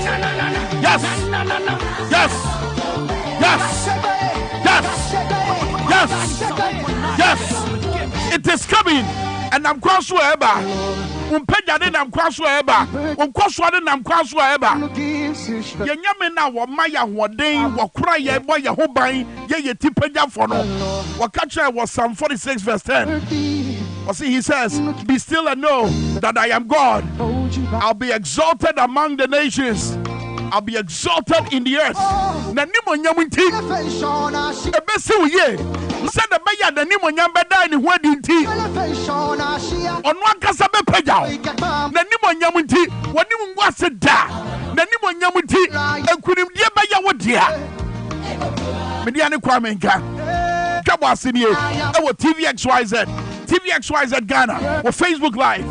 Yes. Yes. Yes. Yes. Yes. It is coming. And I'm cross wherever. Umpedade I'm cross wherever. Unkoswade I'm cross wherever. Yenyamina wa maya wadin wa cry ye boy ya hobai ye tipeja for no. Wakacha was Psalm 46 verse 10. See, he says, be still and know that I am God. I'll be exalted among the nations. I'll be exalted in the earth. Nanimo nyamunti. Ebesi ye. Said the baya nanimo nyambeda ni wedinti. Onwa kasa be peja. Nanimo nyamunti. Wanimu ngwase da. Nanimo nyamunti. Enkunim die baya wodia. Mediane Kwame Minkah. Dwabo Ase ni e. Ewo TVXYZ. TVXYZ Ghana. Or Facebook Live.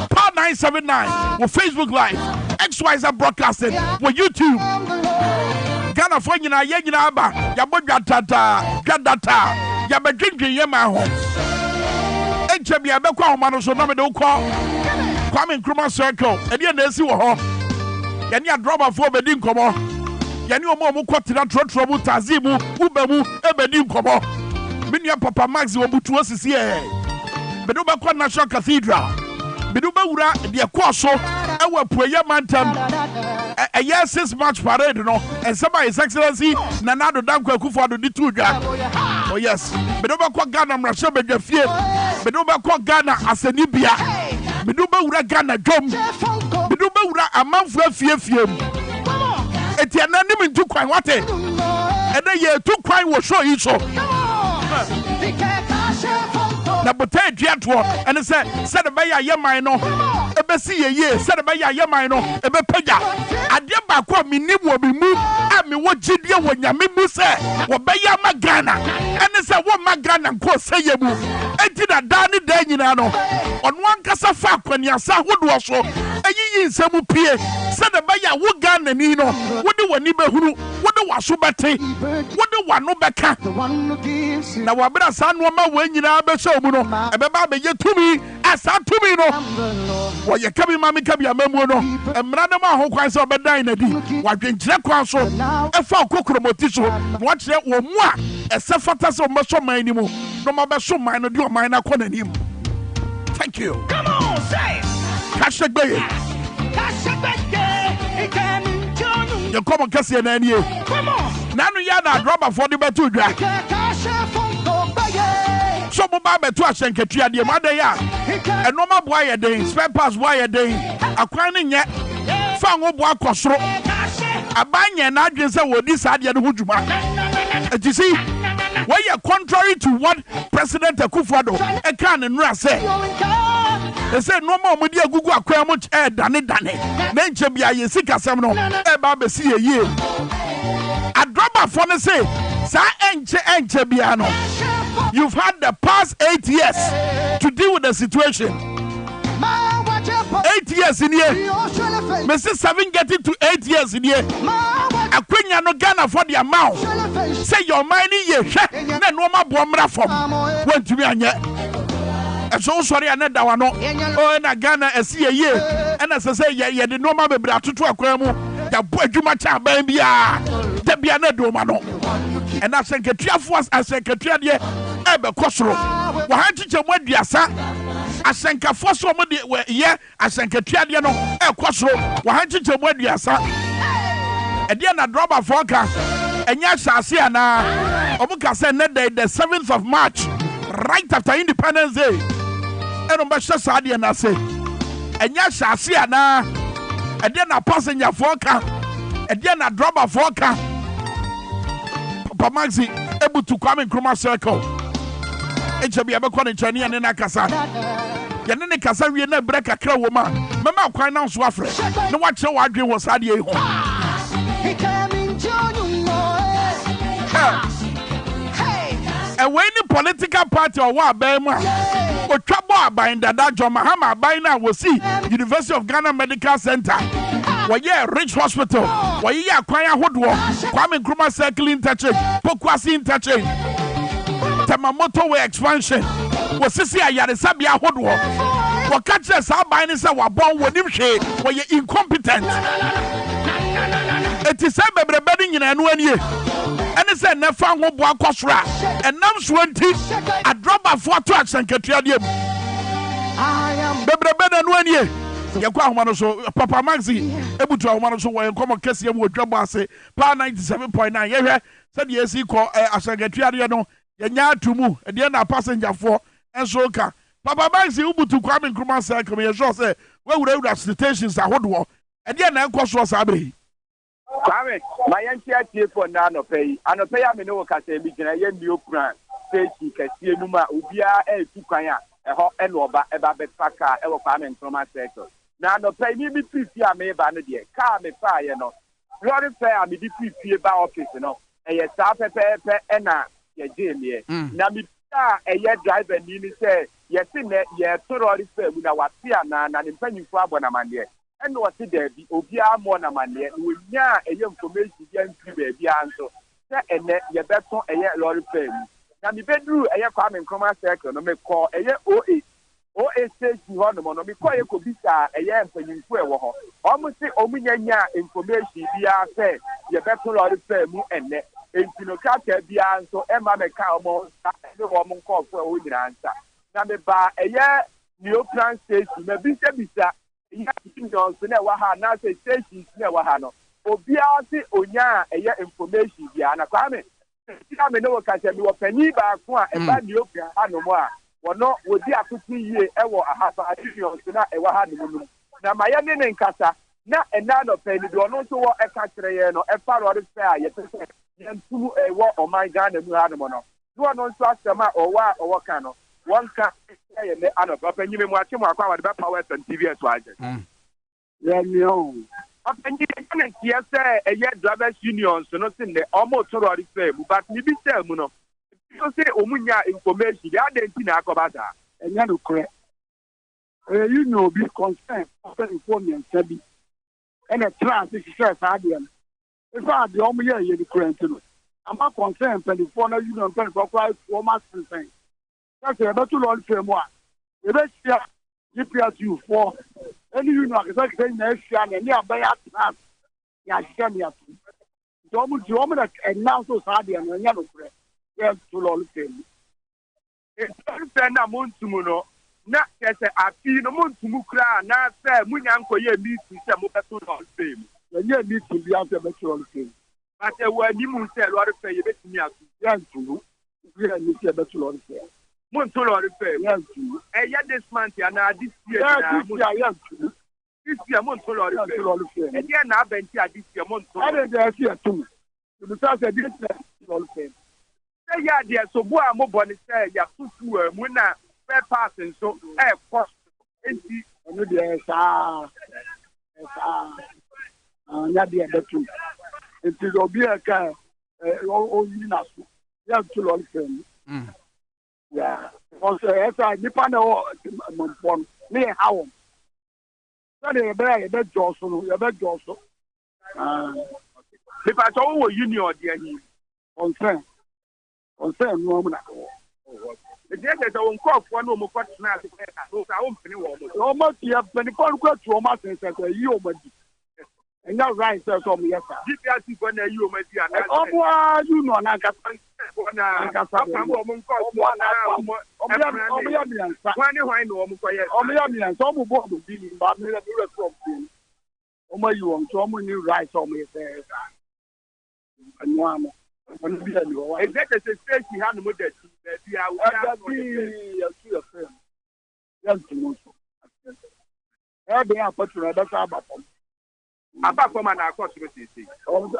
Power 979. Or Facebook Live. XYZ Broadcasting. Or YouTube. Ghana for you na ye nyina aba. Ya bo data. Ya be dwindwin ye ma ho. Enche bia be kwa ho no so na me de ukọ. Kwame Nkrumah Circle. E de na esi wo ho. Ya ni adroba fo be di nkomo. Ya ni omo kwotira trotro mu tazimu, ubamu e be di nkomo. Minia Papa Max wo butu osisi e. Bedu ba kwa National Cathedral. Bedu ba wura de kwa so e wa pueye mantam. A year 6 March parade no. And somebody His Excellency Nanado Danko Akufo-Addo di tuja. Oh yes. Bedu ba kwa Ghana mrasho bedefie. Bedu ba kwa Ghana asenibia. Bedu ba wura Ghana dom. Bedu ba wura amanfo afiefiem. Eti ananim ntu kwan wate. Ede ye tu kwan wo show yi so. Na bote diato and said the baya yemai no ebe si ye said the baya yemai no ebe pega ade ba kwa minim wo bi mu a me wo gidie wo nyame mu se wo baya magana and say wo magana nko se ye mu enti da da ni da nyina no ono ankasa fa kwaniasa hodo so eyiyi nsemu pie said the baya wo gana ni no wo de wani behuru wo de waso bete wo de wano beka na wo abra sa no ma wo nyina be so mu no ebeba be yetumi asa tumi no wo ye kabi mami kabi amamu no emra na ma ho kwan se obedan na di wadwenkyere kwan so efa kokromoti so wo kire wo mu a esefata se o meso man ni mu no ma be so man no di o man na kọ nanim. Thank you. Come on, say Kashegbe you come on kase na ani e. Come on. Nanu ya na rubber for the betu dwa. So mo ba betu ahyenketua de ma dey a enoma boa ye den spare parts boa ye den akwan ne nye fa ngo boa kosoro abanye na adwen se wodi sa de no hudwuma. You see, why you contrary to what President Akufo-Addo e kan nura say. They say no more mudi agugu akwa mo dane na nche bia ye sikasem no e ba be si ye adroba for ne say sa enche bia no. You've had the past 8 years to deal with the situation. 8 years in here. Mr. 7 getting to 8 years in here. Akwenya no Ghana for the amount. Say your money ye na no ma bomra from. Want to be anya. So sorry another one no. Oh na Ghana esi ye. And as I say ye the normal be bra tutu akwa mu. Ya bo adwuma cha ban bia. Da bia na do ma no. And as secretary force as secretary de ebe kosoro. Wa hanchiche mo aduasa. Asenkafo so mo de ye asenkatria de no ekosoro wa hanchiche mo aduasa e de na droba foka enya asase ana obuka say ne day the 7th of March right after Independence Day eno be hye sa de na say enya asase ana e de na passenger foka e de na droba foka Papa Maxi ebutu Kwame Nkrumah Circle echebi abekwa ne chani ane na kasa yene ne kasa wie na bre kakra wo ma mema kwan na so afre ne wa kire wa adwen wo sade e ho we ni political party or wa aban mu a otwabo aban dada John Mahama aban na wo si University of Ghana Medical Center Waye Rich Hospital waye akwan ahodo Kwame Nkrumah Circle interchange Pokuase interchange Tamamoto way expansion was sisi ayaresa bia ahodo wo catch us aban ni say wabon wonim hwe waye incompetent It is a bebre bedding in an one year. And it's a nefa ho bo akosra. And nam 20 a drop of 4 tracks and Cathedral. Bebre bedding 1 year. Yakwa so Papa Maxi able to Ahumano so when come Kessie with Dwabo Ase power 97.9. Yeah, said yes, he call Cathedral no. Yanya to move, and then a passenger for and so ka. Papa Maxi Ubutu Kwame Minkah said, come here, so say, where would have stations are hot war, and then I was Sabre. Kwame, my auntie for nano pay, and a pay I mean, no Cathedral, and I am new plan. Say she can see Numa, Ubia, and Tukaya, a hot and over a babet packer, ever Kwame from my sector. Now, no pay me 50 I may ban it, car me fire, no. Lord fair, me 50 about office, you know, and yes, pepper and yeah, Jamie. Now, me a year driver, Nini say, yes, in that, yeah, totally fair with our Tiana and in penny for Bonamandia. And what did there be Obia Monamandia, with ya a young information young baby answer. And that your best a year lorry fame. Now, me bedroom a year coming from my circle, no make call a year 08. O stage one no be quite a kubisa a year for you for almost say Ominya information be say your better lorry fame and net. In Pinocchio, beyond so Emma McCall, the woman called for a winning answer. Now, the bar a year new plan station, maybe Bisa, you know, so never had now say station, never had no. Obiasi Onya, a year information, Diana Kwame. I mean, no catch me of penny back one and bad you no more. Or not, would be a 50 year ever a half a million, so not ever had the woman. Now, my young in Casa, not another penny, do not so what a country or a part of the fair, yet. To a war on my gun and Muhammad. You are not customer or what kind of one can say and the other, but when you mean watching my power and TV as well. Yeah, no. And you say a year drivers union, so nothing they almost already say, but maybe tell Muno. You say Omunya information, they are the Tinakobata, and you correct. You know, be concerned, California and Sebi, and a trans is Guardian. If I the only year you current, I'm not concerned. 24 union 24 4 months thing. That's a better long frame one. The best year GPS you for any union next year and near by us. Yeah, she me up. Almost and now so sad and yellow press. Yes, to long frame. It's a month to Muno. Not just a few months to Mukra, not say Munyanko ye meet to some of long frame. You need to be out of the metro thing. But when you must say, Lord, pay you bet me out. Yes, you need to bet you on fair. Montoro repair, yes, and yet this month, and this year, yes, this year, Montoro repair, and yet now, Bentia, this year, Montoro. I didn't see a two. Besides, I didn't say, yeah, dear, so boy, I'm more bonnet, say, yeah, 2 when not fair passing, so, cost, and yes, not the other two. It will be a car, only enough. You have to learn them. Yeah. Also, as I depend on me, how? Study a bed, Johnson, a bed Johnson. If I told you, you dear, concern, woman. The dead is our call for no more questions. I won't finish almost. You have been conquered to almost you, but. And you're right, sir, so yes, sir. GPS when you may be you know, apart from an accommodation, almost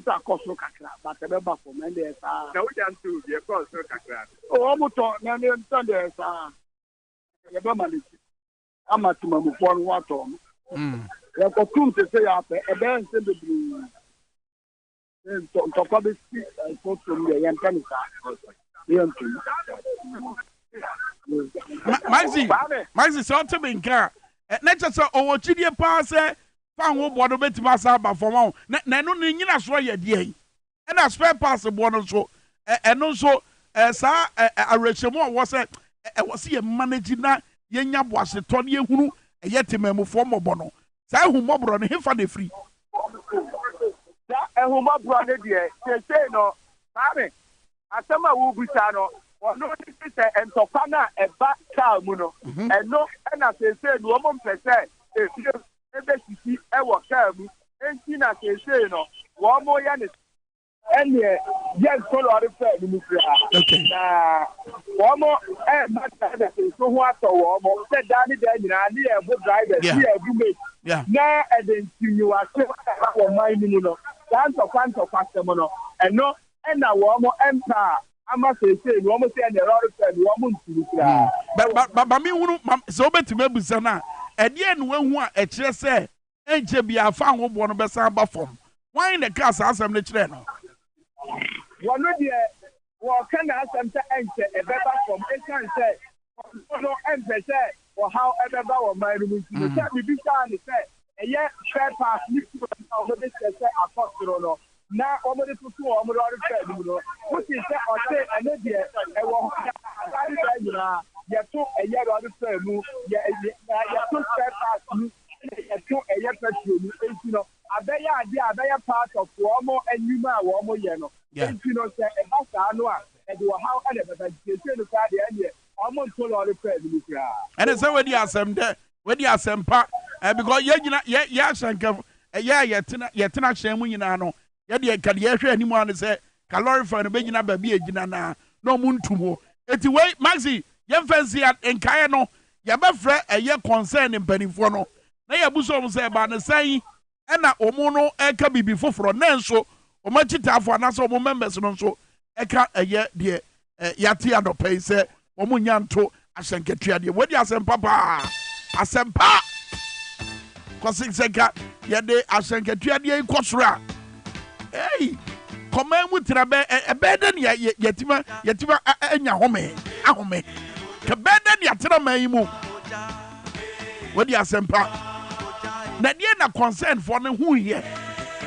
a cost of but a member for many years. Now we can do the cost of almost many Sundays are I'm at my phone water. There are two to say after a band in the blue. Then top of the street, I spoke to me and Penny. Maxi, something in car. Nature saw over Chidia pass. Wo bodo betima sa ba fom na no nyina so ye de yi e na spare pass bo no so eno so sa arechemo wo se e wo se ye manage na ye nya boase to na ye hunu e ye temamufo mobo no sa hu mobro no hefa de free ehuma bro ne de say no Kwame asema wo busa no ono ti say entokwa na eba car mu no eno na say no mo mpese ebe sisi ewo car mu enti na say no wo mo ya ne ene yes so lo refer ni mu kra na wo mo ma ta so ho ato wo mo say dani da nyina ni e bo driver ni e bu me na edenti ni wa se wo mai ni no tanto kwasemo no eno na wo mo enta ama say no mo say na refer wo mo nturu kra ba mi hunu so betime busa na ede enu ehu a e kire se enje bia afa ho bo no besa ba fom why in the class asem ne kire no one day wo can asem se enche e beba fom e kan se no enche se or how ebeba wo mai no nturu se bi bisa ni se eye share pass ni to no be se akosoro no na omode tutu omode refer ni no what is say o say ene de e wo ari da nyina ye to eye refer mu ye to share pass ni ye to eye petrol ni enti no abeya part of womo enuma womo ye no enti no say e ba sa no a e de how ele beta say no ka de ene omo to lo refer ni kra ene say we di asem pa because ye nyina ye asanka ye tena hyen mu nyina no ye de ka de hwe animu an say calorifer no be nyina ba bi egina na no mu ntumo eti we maxi ye fancy enkae no ye be frɛ eye concern mpanifo no na ye buso mo say ba ne sai ena omo no eka bibi foforo na nso omo chitafo na so omo members no nso eka eye de yate adopai say omo nyanto asenketua de wodi asempa pa asempa kosika ye de asenketua de ikosora hey koma mu tira be ebeden yetima enya home ahome ke beden yatira man mu wodi asempa na die na concern for ne hu ye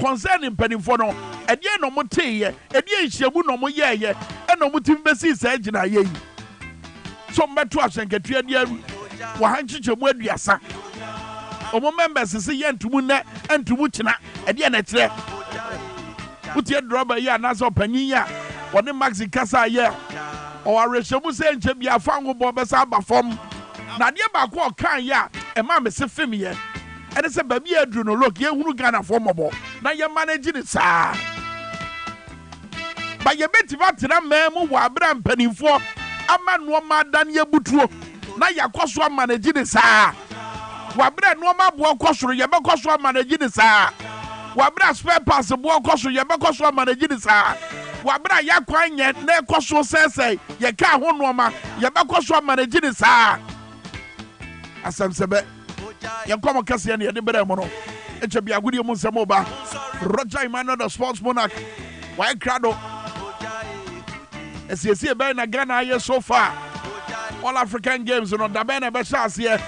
concern mpanimfo no edie no moteye edie nhyiamu no moyeye e no motimbesi sa agina ye so mbeto asenketua de wa hanchichemu aduasa omo members se ye ntumu na ntumu kina edie na kire utie Dwabo ya na so panyin ya woni maxi kasa ye o arehemu se nche bia fa ngo bo besa abafom na de ba ko kan ya e ma me se fem ye ene se ba bia adru no look ye hunu Ghana fo mobo na ye manage ni saa ba ye beti va tena memu wa abra mpanimfo ama no ma dan ye butuo na yakoso manage ni saa wa abra no ma bo kosoro ye be koso manage ni saa wabra spare pass bo koso ye be koso manage ni saa wabra yakwan nye na koso sese ye ka ho no ma ye be koso manage ni saa asamsebe ye komo kase ne ye de bere mo no eche bia gudi mu nsemo ba Roger Emmanuel the sports monarch why crado esiesi e be na Ghana ye so far all African games no da be na be chance ye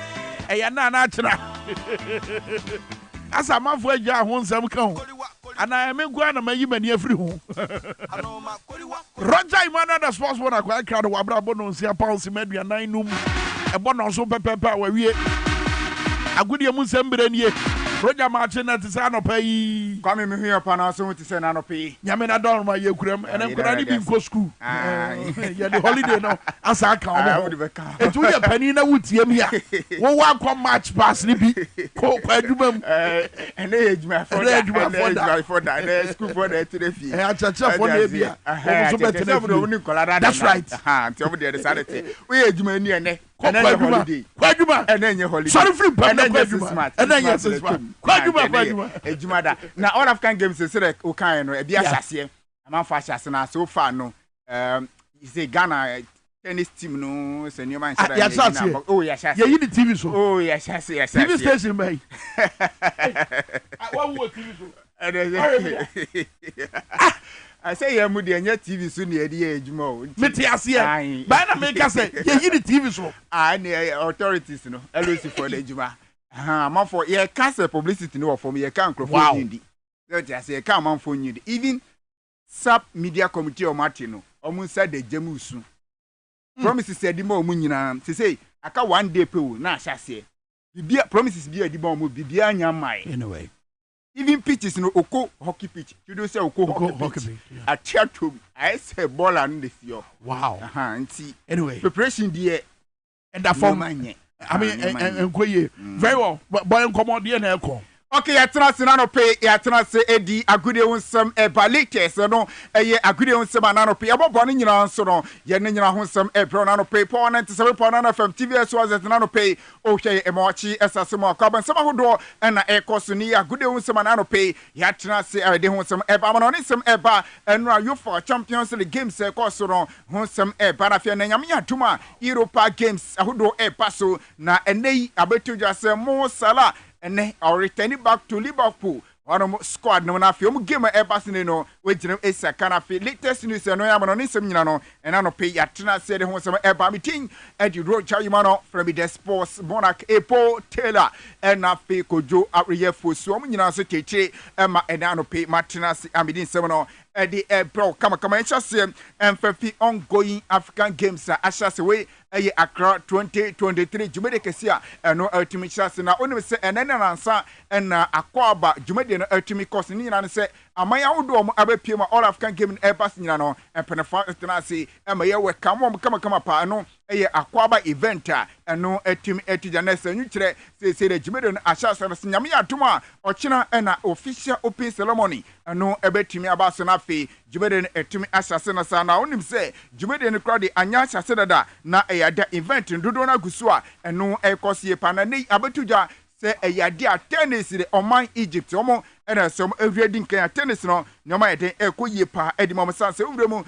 e na achira asa manfo agya ho nsem ka ho ana emengua na mayi mani afiri ho Roger Emmanuel the sports monarch why crado wabra bono nsia pounds meduanan num e bono so pepepe wa wie agudi mu nsem bere nie Roger Martin to say anopa yi Kwame Minkah pana so to say anopa yi nyame na don ma ye kuram ene nkura ni bi nko school ye the holiday no asa aka omo etu ye pani na wutiem ya wo wa kwa match pass ni bi ko kwa adwuma mu ene ejuma for that ene school for that to the fee achacha for na bia wo so betene that's right nti omo de sanity we ejuma ni ene holiday kwadwuma ene holiday sorry free pam kwadwuma ene smart kwadwuma ejuma da na all African games say say o kan no e bia asase am fa asase na so far no you say Ghana tennis team no say new man say oh yes ye yi the TV so oh yes TV station man what wo TV so I say you mudi anya TV so na edi ejuma o meti ase ba na make say ye yi the TV so na authorities no LOC for the ejuma man for ye cancel publicity no for me ye can crofo nyindi let say can man for nyindi even sub media committee o Martin no omun said the jamusu promises said mo omun nyina say aka one day pe o na ahase bibia promises bia di ba omu bibia anya mai anyway even pitches no oko hockey pitch you do say oko hockey pitch a theater I say ball and this yo wow anyway preparation there and that form I mean very well but boy come on there na ekọ. Okay, yatena sinano pay yatena se edi agude unsem eba latest no eye agude unsem anano pay abobo ne nyina nso no ye ne nyina hunsem ebro nano pay po 97.9 FM TVS was nano pay o hwe emochi esasemo akaba nsem ahodo na ekoso ni agude unsem anano pay yatena se ede hunsem eba mo no nsem eba enu ayo for Champions League games ekoso no hunsem eba na fie na nyame atuma Europa games ahodo eba so na enei abetu jase mo sala and they are returning back to Liverpool. One squad no na film game e no we gina esa kana fi latest news no ya mo no nsem nyina no and no pay yatena said ho some eba meeting at the road chayimano from the sports monarch Epo Taylor and na fi kojo abriye fosu mo nyina so cheche ema and no pay matena si amidin sem no the bro kama enchase mfafi ongoing African games ashase we eye Accra 2023 jumede kesia no ultimate chance na onim se enene nansa na akwaba jumede no ultimate course ni nyina ne se amaya wodo mo abapie ma all African game airbus nyina no empenefa tenase emaye we kama pa no eye akwaba event no ultimate etija se nyukire se de jumede no ashase na nyame atuma ochina na official open ceremony no ebetimi abaso na fe jumede no etimi ashase na sa na onim se jumede no crowd anya ashase dada na eyada event ndodo na gusua no ekosie pa na nei abetuja se eyade a tennis de oman Egypt omo ena som everything kan tennis no nyoma yeden ekoyie pa edimo sanse umremu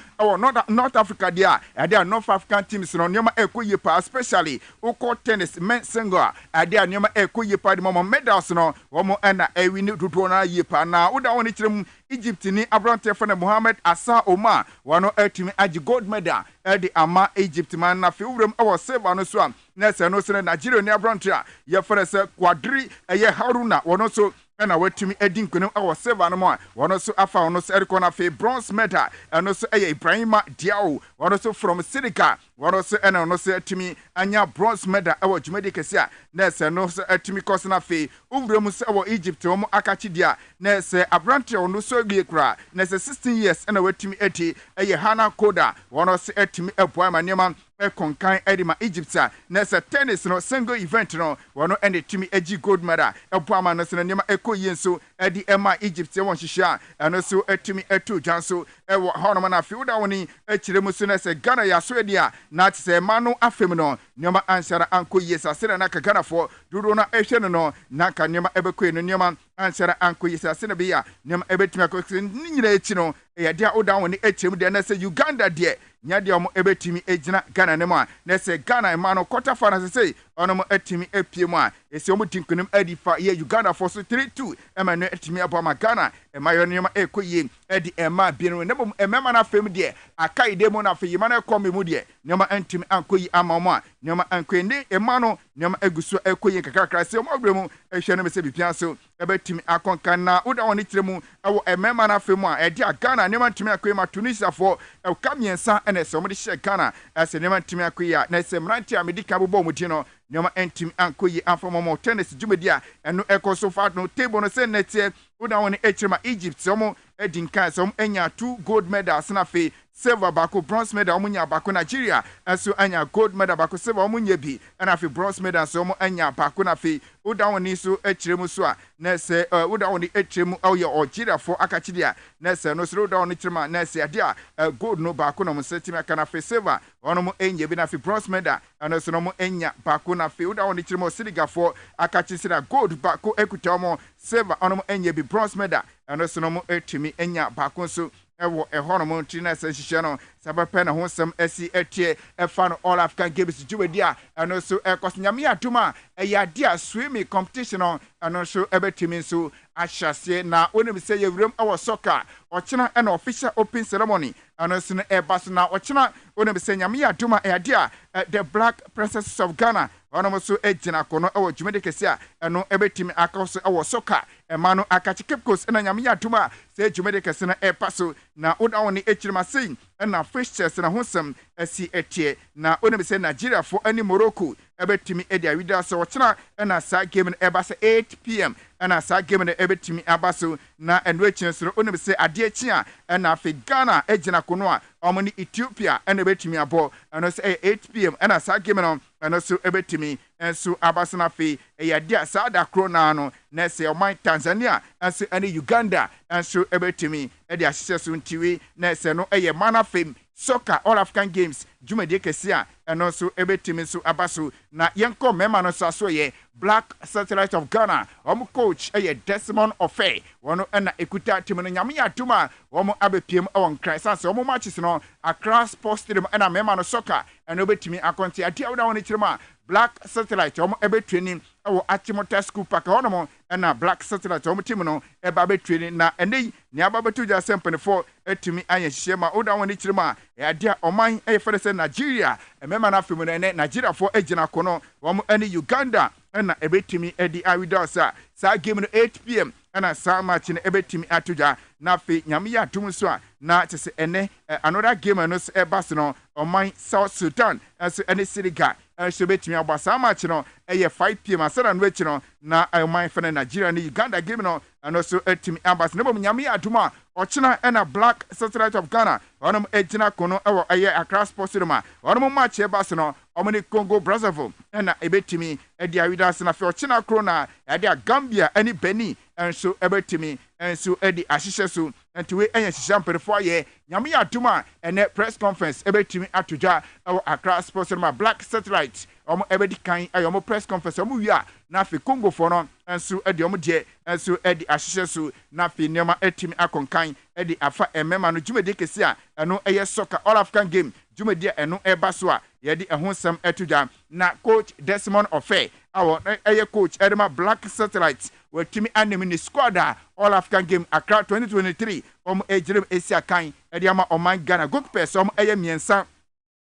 North Africa dia ade North African teams no nyoma ekoyie pa especially uko tennis men single ade nyoma ekoyie pa edimo medals no omo ena ewini dodo na yie pa na uda woni kirem Egypt ni abrante fane Mohamed Asa Omar wano ultimate agi gold medal edi ama Egypt man na fe umrem awo silver no so na se no se Nigeria ni abrante a ye fere se Quadri eye Haruna wono so na watumi edin kunem awo silver no mo wono so afa wono so eriko na fe bronze medal eno so eye Ibrahima Diaw wono so from Senegal wono so ena wono so atumi anya bronze medal awo jumedi kesia na se no so atumi koso na fe umbremu so awo Egypt wo akachi dia na se abrante wono so giekra na se 16 years ena watumi eti eye Hana Koda wono so atumi eboa manema konkan edima Egypt na se tennis no single event no wono ende timi agi gold medal eboa ma no se nema ekoyie nso edi ema Egypt won hihia eno so atimi etu dwanso ewo hono na fi uda woni ekiremu so na se Ghana ya so edia na se ma no afem no nema ansara ankoyie sase na ka Ghana fo duro na ehwe no na ka nema ebekoye no nema ansara ankoyie sase na be ya nema ebetimi akokse ni nyina echi no ya dia uda woni ekiremu de na se Uganda de nyade omo ebetimi ejina Ghana ne ma na se Ghana ma no quarter final se onomo etimi epie mu a ese omo tinkunim adifa ye Uganda for so 3-2 ema no etimi aboma Ghana ema yo nema ekoye edi ema bienu ne bom emema na fem de akai de mo na fe yima na ekome mu de nema antimi ankoyi amamo a nema ankwende ema no nema eguso ekoye kakrakra se omo bremu ehwe no se bipia so ebetimi akonka na uda woni kiremu ewo emema na fem a edi Ghana nema ntimi akoyi ma Tunisia for ekamiensa ene se omo de hye Ghana ase nema ntimi akoyi a na se mranti a medika bobo mu di no nyoma entim ankoyi afọmọmọ tennis jumedia eno ekoso fat no table no se netie uda woni echirema Egypt somo edinkan som enya 2 gold medals na fe silver bako bronze medal omunya bako Nigeria aso anya gold medal bako silver omunya bi na fe bronze medal somo anya bako na fe uda woni so echiremu so a na se uda woni echiremu oye Algeria for akachidia na se no so uda woni chirema na se ade a gold no bako no msetimi aka na fe silver ono mo enya bi na fe bronze medal ana so no mo enya bako na fe uda woni chirema Senegal for akachisira gold bako ekuta mo silver ono mo enya bi bronze medal ana so no mo etimi enya bako so ewo ehono ntina se hihye no sabape na hosem asi etie efa no all African games juwedi a eno so ekosnyame atuma eyade a swimming competition no eno so ebetimi so ahyase na onim se yewrem ewo soccer ochina ena official open ceremony eno so no ebaso na ochina onim se nyame atuma eyade a the Black Princesses of Ghana ono so ejina kono ewo jumede kesia eno ebetimi akaso ewo soccer emano akachi Cape Coast ena nyame atuma se jumede kese na epaso na oda woni echirima sei na fixtures na hosam asi etie na onim se Nigeria for ani Morocco ebetimi edi awida so wochena na sa game na eba se 8 pm na sa game na ebetimi abaso na enwechi so onim se ade echi a na afi Ghana ejina kono a omoni Ethiopia na ebetimi abo no se 8 pm na sa game no na so ebetimi enso abaso na afi eyade sa da krona no na se oman Tanzania enso ani Uganda enso ebetimi edi ahye so ntiwi na se no eye mana fame soccer all African games jumade kesia eno so ebetimi so abaso na yenko mema no so ye Black Satellite of Ghana coach Desmond Ofe wono na ekuta tim no nyame atuma womo abepiem won crisis womo matches no Accra Sports Stadium na mema no soccer eno betimi akonti ade awda woni kirema Black Satellite womo training wo Achimota School Park hono na Black Satellite womo team no eba training na ene ni ababetu ja sempene etimi anye hihema oda woni kirema ade oman fere se Nigeria mema na afemu ne Nigeria for ejina kono womo ene Uganda na ebetimi edi awidosa sa game no 8 pm na sa match no ebetimi atuja na fe nyame ya dum so a na tese ene another game no so ebas no oman South Sudan so ene Senegal so betimi agbasa match no 5 pm asara no echi no na oman fe na Nigeria na Uganda game no no so etimi abas na bom nyame ya dum a ochina na Black Satellite of Ghana onom ejina kono ewo Accra Sports Stadium onom match ebas no omoni Congo Brazzaville na ebetimi edi awida na fe ochina krona edi Gambia ani Benin enso ebetimi enso edi ahihye so entiwe enya hihye mperefo aye nyame ya duma ene press conference ebetimi atoja ewo Accra Sports Stadium Black Satellite omo ebedi kan ayomo press conference omo wi a na fe Congo for no enso edi omo de enso edi ahihye so na fe nema etimi akonkan edi afa emema no jumede kesi a eno eye soccer all African game jumede eno eba so a yedi ehonsam etuja na coach Desmond Ofe awo eye coach edema Black Satellite wetimi anemi ni squad all African game Accra 2023 ejirem esia kan edi ama oman Ghana goalkeepers eye miensa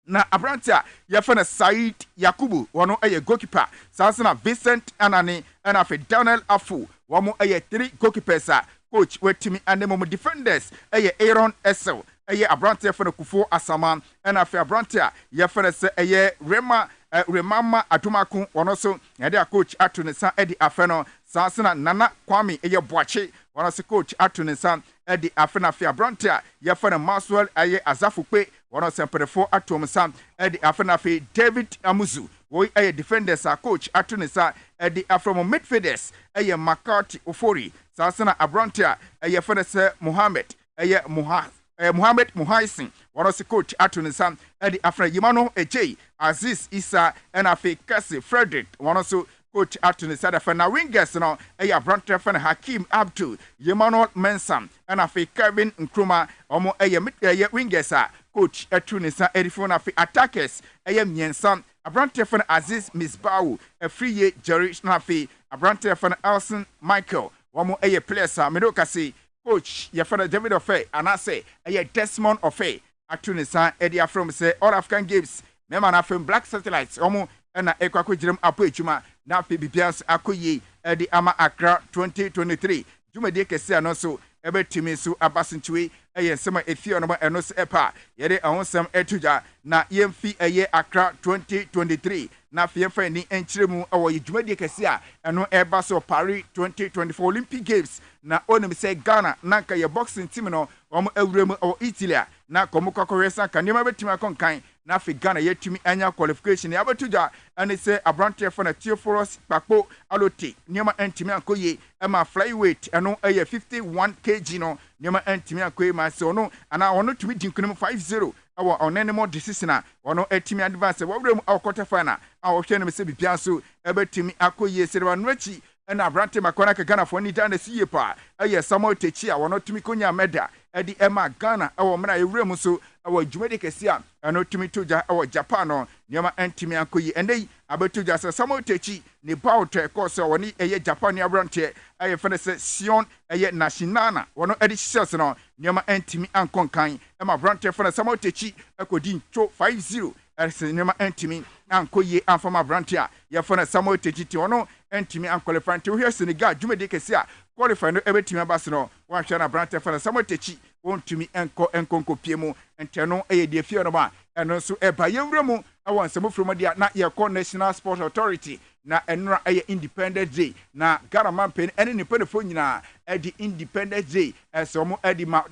na abrantia yefana Said Yakubu wono eye goalkeeper sansana Vincent Anani and afi Daniel Afu womo eye 3 goalkeepers coach wetimi anemo defenders eye Aaron Essel eye abrantia fana Kufo Asama and afi abrantia yefana se eye Remama Atumaku wono so yede coach atunisa edi afeno sansana Nana Kwame eye Boache wono se coach atunisa edi afena fi abrantia yefana Maxwell eye Azafukwe wono semperefo atomsa edi afena fi David Amuzu wo eye defenders coach atunisa edi afrom midfielders eye Makati Ofori sansana abrantia eye fena se Mohammed eye Mohammed Muhaisin wono se coach atunisa edi afena Yimano Ejei Aziz Isa and afi Kasi Frederick wono so coach atunisa da fena wingers no eye abrantia fena Hakim Abdul Yimano Mensam and afi Kevin Nkrumah omo eye wingers coach atunisa edifo na afi attackers eye miensa abrantia fena Aziz Misbahu Afriye Jerry na afi abrantia fena Elson Michael womo eye players medokasi coach yefana David Ofe anase eye Desmond Ofe atunisa edi afrom say all African games mema na afem Black Satellites omo na ekwako jirem apo ejuma na afi bibians akoyi edi ama Accra 2023 jumade kese anoso ebetimi so abasinchiwe eye sema efie no eno se epa yede ahonsam etuja na yemfi eye Accra 2023 na fiemfa ni enchiremu awo jumade kese a eno eba so Paris 2024 Olympic Games na onim se Ghana nanka ye boxing team no omo awuremu awo Italy na komukwakoresa kanema betimi akonkan na fi Ghana yetumi anya qualification ya betuja ani se abrantie for na Theophorus Pakpo Alote niema entimi akoye ema flyweight eno eye 51 kg no niema entimi akoye ma se ono ana ono tumi dinkunum 50 awo onenemo decision a ono etimi advance wawrem awo quarter final awo hwene me se bibia so ebetimi akoye serwa no achi na abrantie makona ka Ghana for ni dan siye pa eye Samuel Techi a ono tumi konya meda edi ema Ghana awo mra ewrem so awo dwumade kese a ano tumi toja awo Japan no niema entimi akoyi endei abetuja se Samuel Techi ni bautre course woni eye Japan abrantie aye fene se Sion eye Nationana wono edi shells no niema entimi ankonkan ema abrantie fene Samuel Techi akodi ncho 50 ese niema entimi ankoyi anfama abrantie ya fene Samuel Techi ti wono entimi anqualify ti wo Senegal dwumade kese a qualify no ebetimi abase no wa hwa na abrantie fene Samuel Techi wontumi enko piemu enteno eye de fie no ma eno nso eba yewura mu awon semo from dia na ye National Sports Authority na enra eye Independent Day na Ghana pen ene ne penefo nyina edi Independent Day esomo edi ma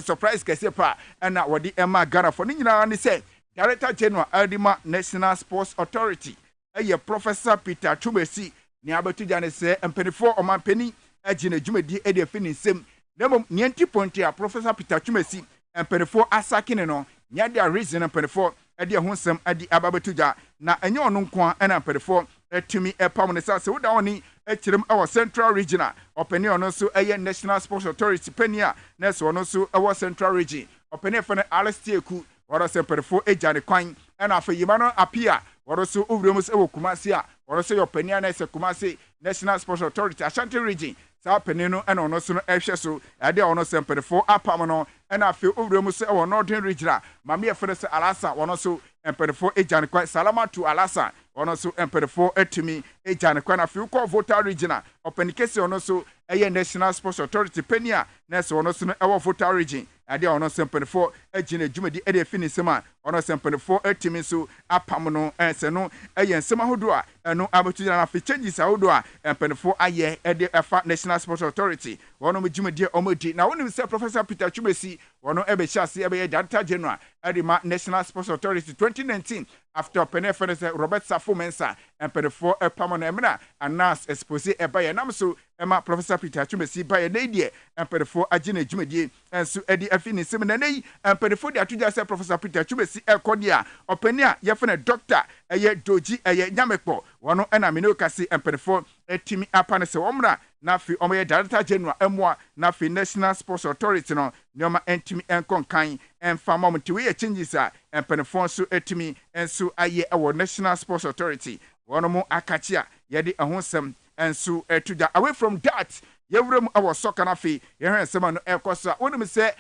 surprise kese pa na wodi ema Ghana fo nyina ne se Director General Edima National Sports Authority eye Professor Peter Chumesi ni abatuja ne se empenefo omanpeni agine dwumadi edi afini nsem Nemo nienti ponti a Professor Peter Chumesi empenefo asakine no nyade a reason empenefo edi ho nsem edi ababatuja na enye ono nko a na empenefo etumi epam ne sa se woda oni ekirem awo Central Regional openi ono so eye National Sports Authority penia na so ono so awo Central Region openi fene Alestieku woro se empenefo ejane kwan na afeyima no apia woro so owuremus ewo Kumasi a woro so yopenia na se Kumasi National Sports Authority Ashanti Region sa penino ena ono so no ehwe so ade ono se empenefo apam no ena afe owuremus ewo Northern Regional mame efere se Alasa wono so empenefo ejane kwan Salamatu Alasa ono so empenefo etumi ejane kwan afi ko voter regional openikese ono so eye National Sports Authority penia na so ono so no ewo voter region ade ono so empenefo ejine dwumadi ede finisema ono so empenefo etumi so apam no ense no eye nsema hodo a eno abotuna na afi changes ahodo a empenefo aye ede efa National Sports Authority wono mjumadi omodi na wonim se Professor Peter Chumesi wono ebe hyase ebe Director General Edima National Sports Authority 2019 after penefene Robert Safo Mensa empenefo epam no emna anas expose eba ye namso ema Professor Peter Chumesi ba ye needie empenefo agine dwumadi enso edi afini sim na nei empenefo de atuja se Professor Peter Chumesi ekodi a opani a ye fene doctor eye doji eye nyamekpo wono ena mene okase empenefo etimi apane se womra na fi omoye Director General emwa na fi National Sports Authority no nyoma entimi enkonkan enfama mtiwe ye changes a empenefo so etimi enso aye ewo National Sports Authority wono mu akachia yede ehonsem enso etuja away from that yewrem awo soccer na fi ye hwensem no ekoso wonim se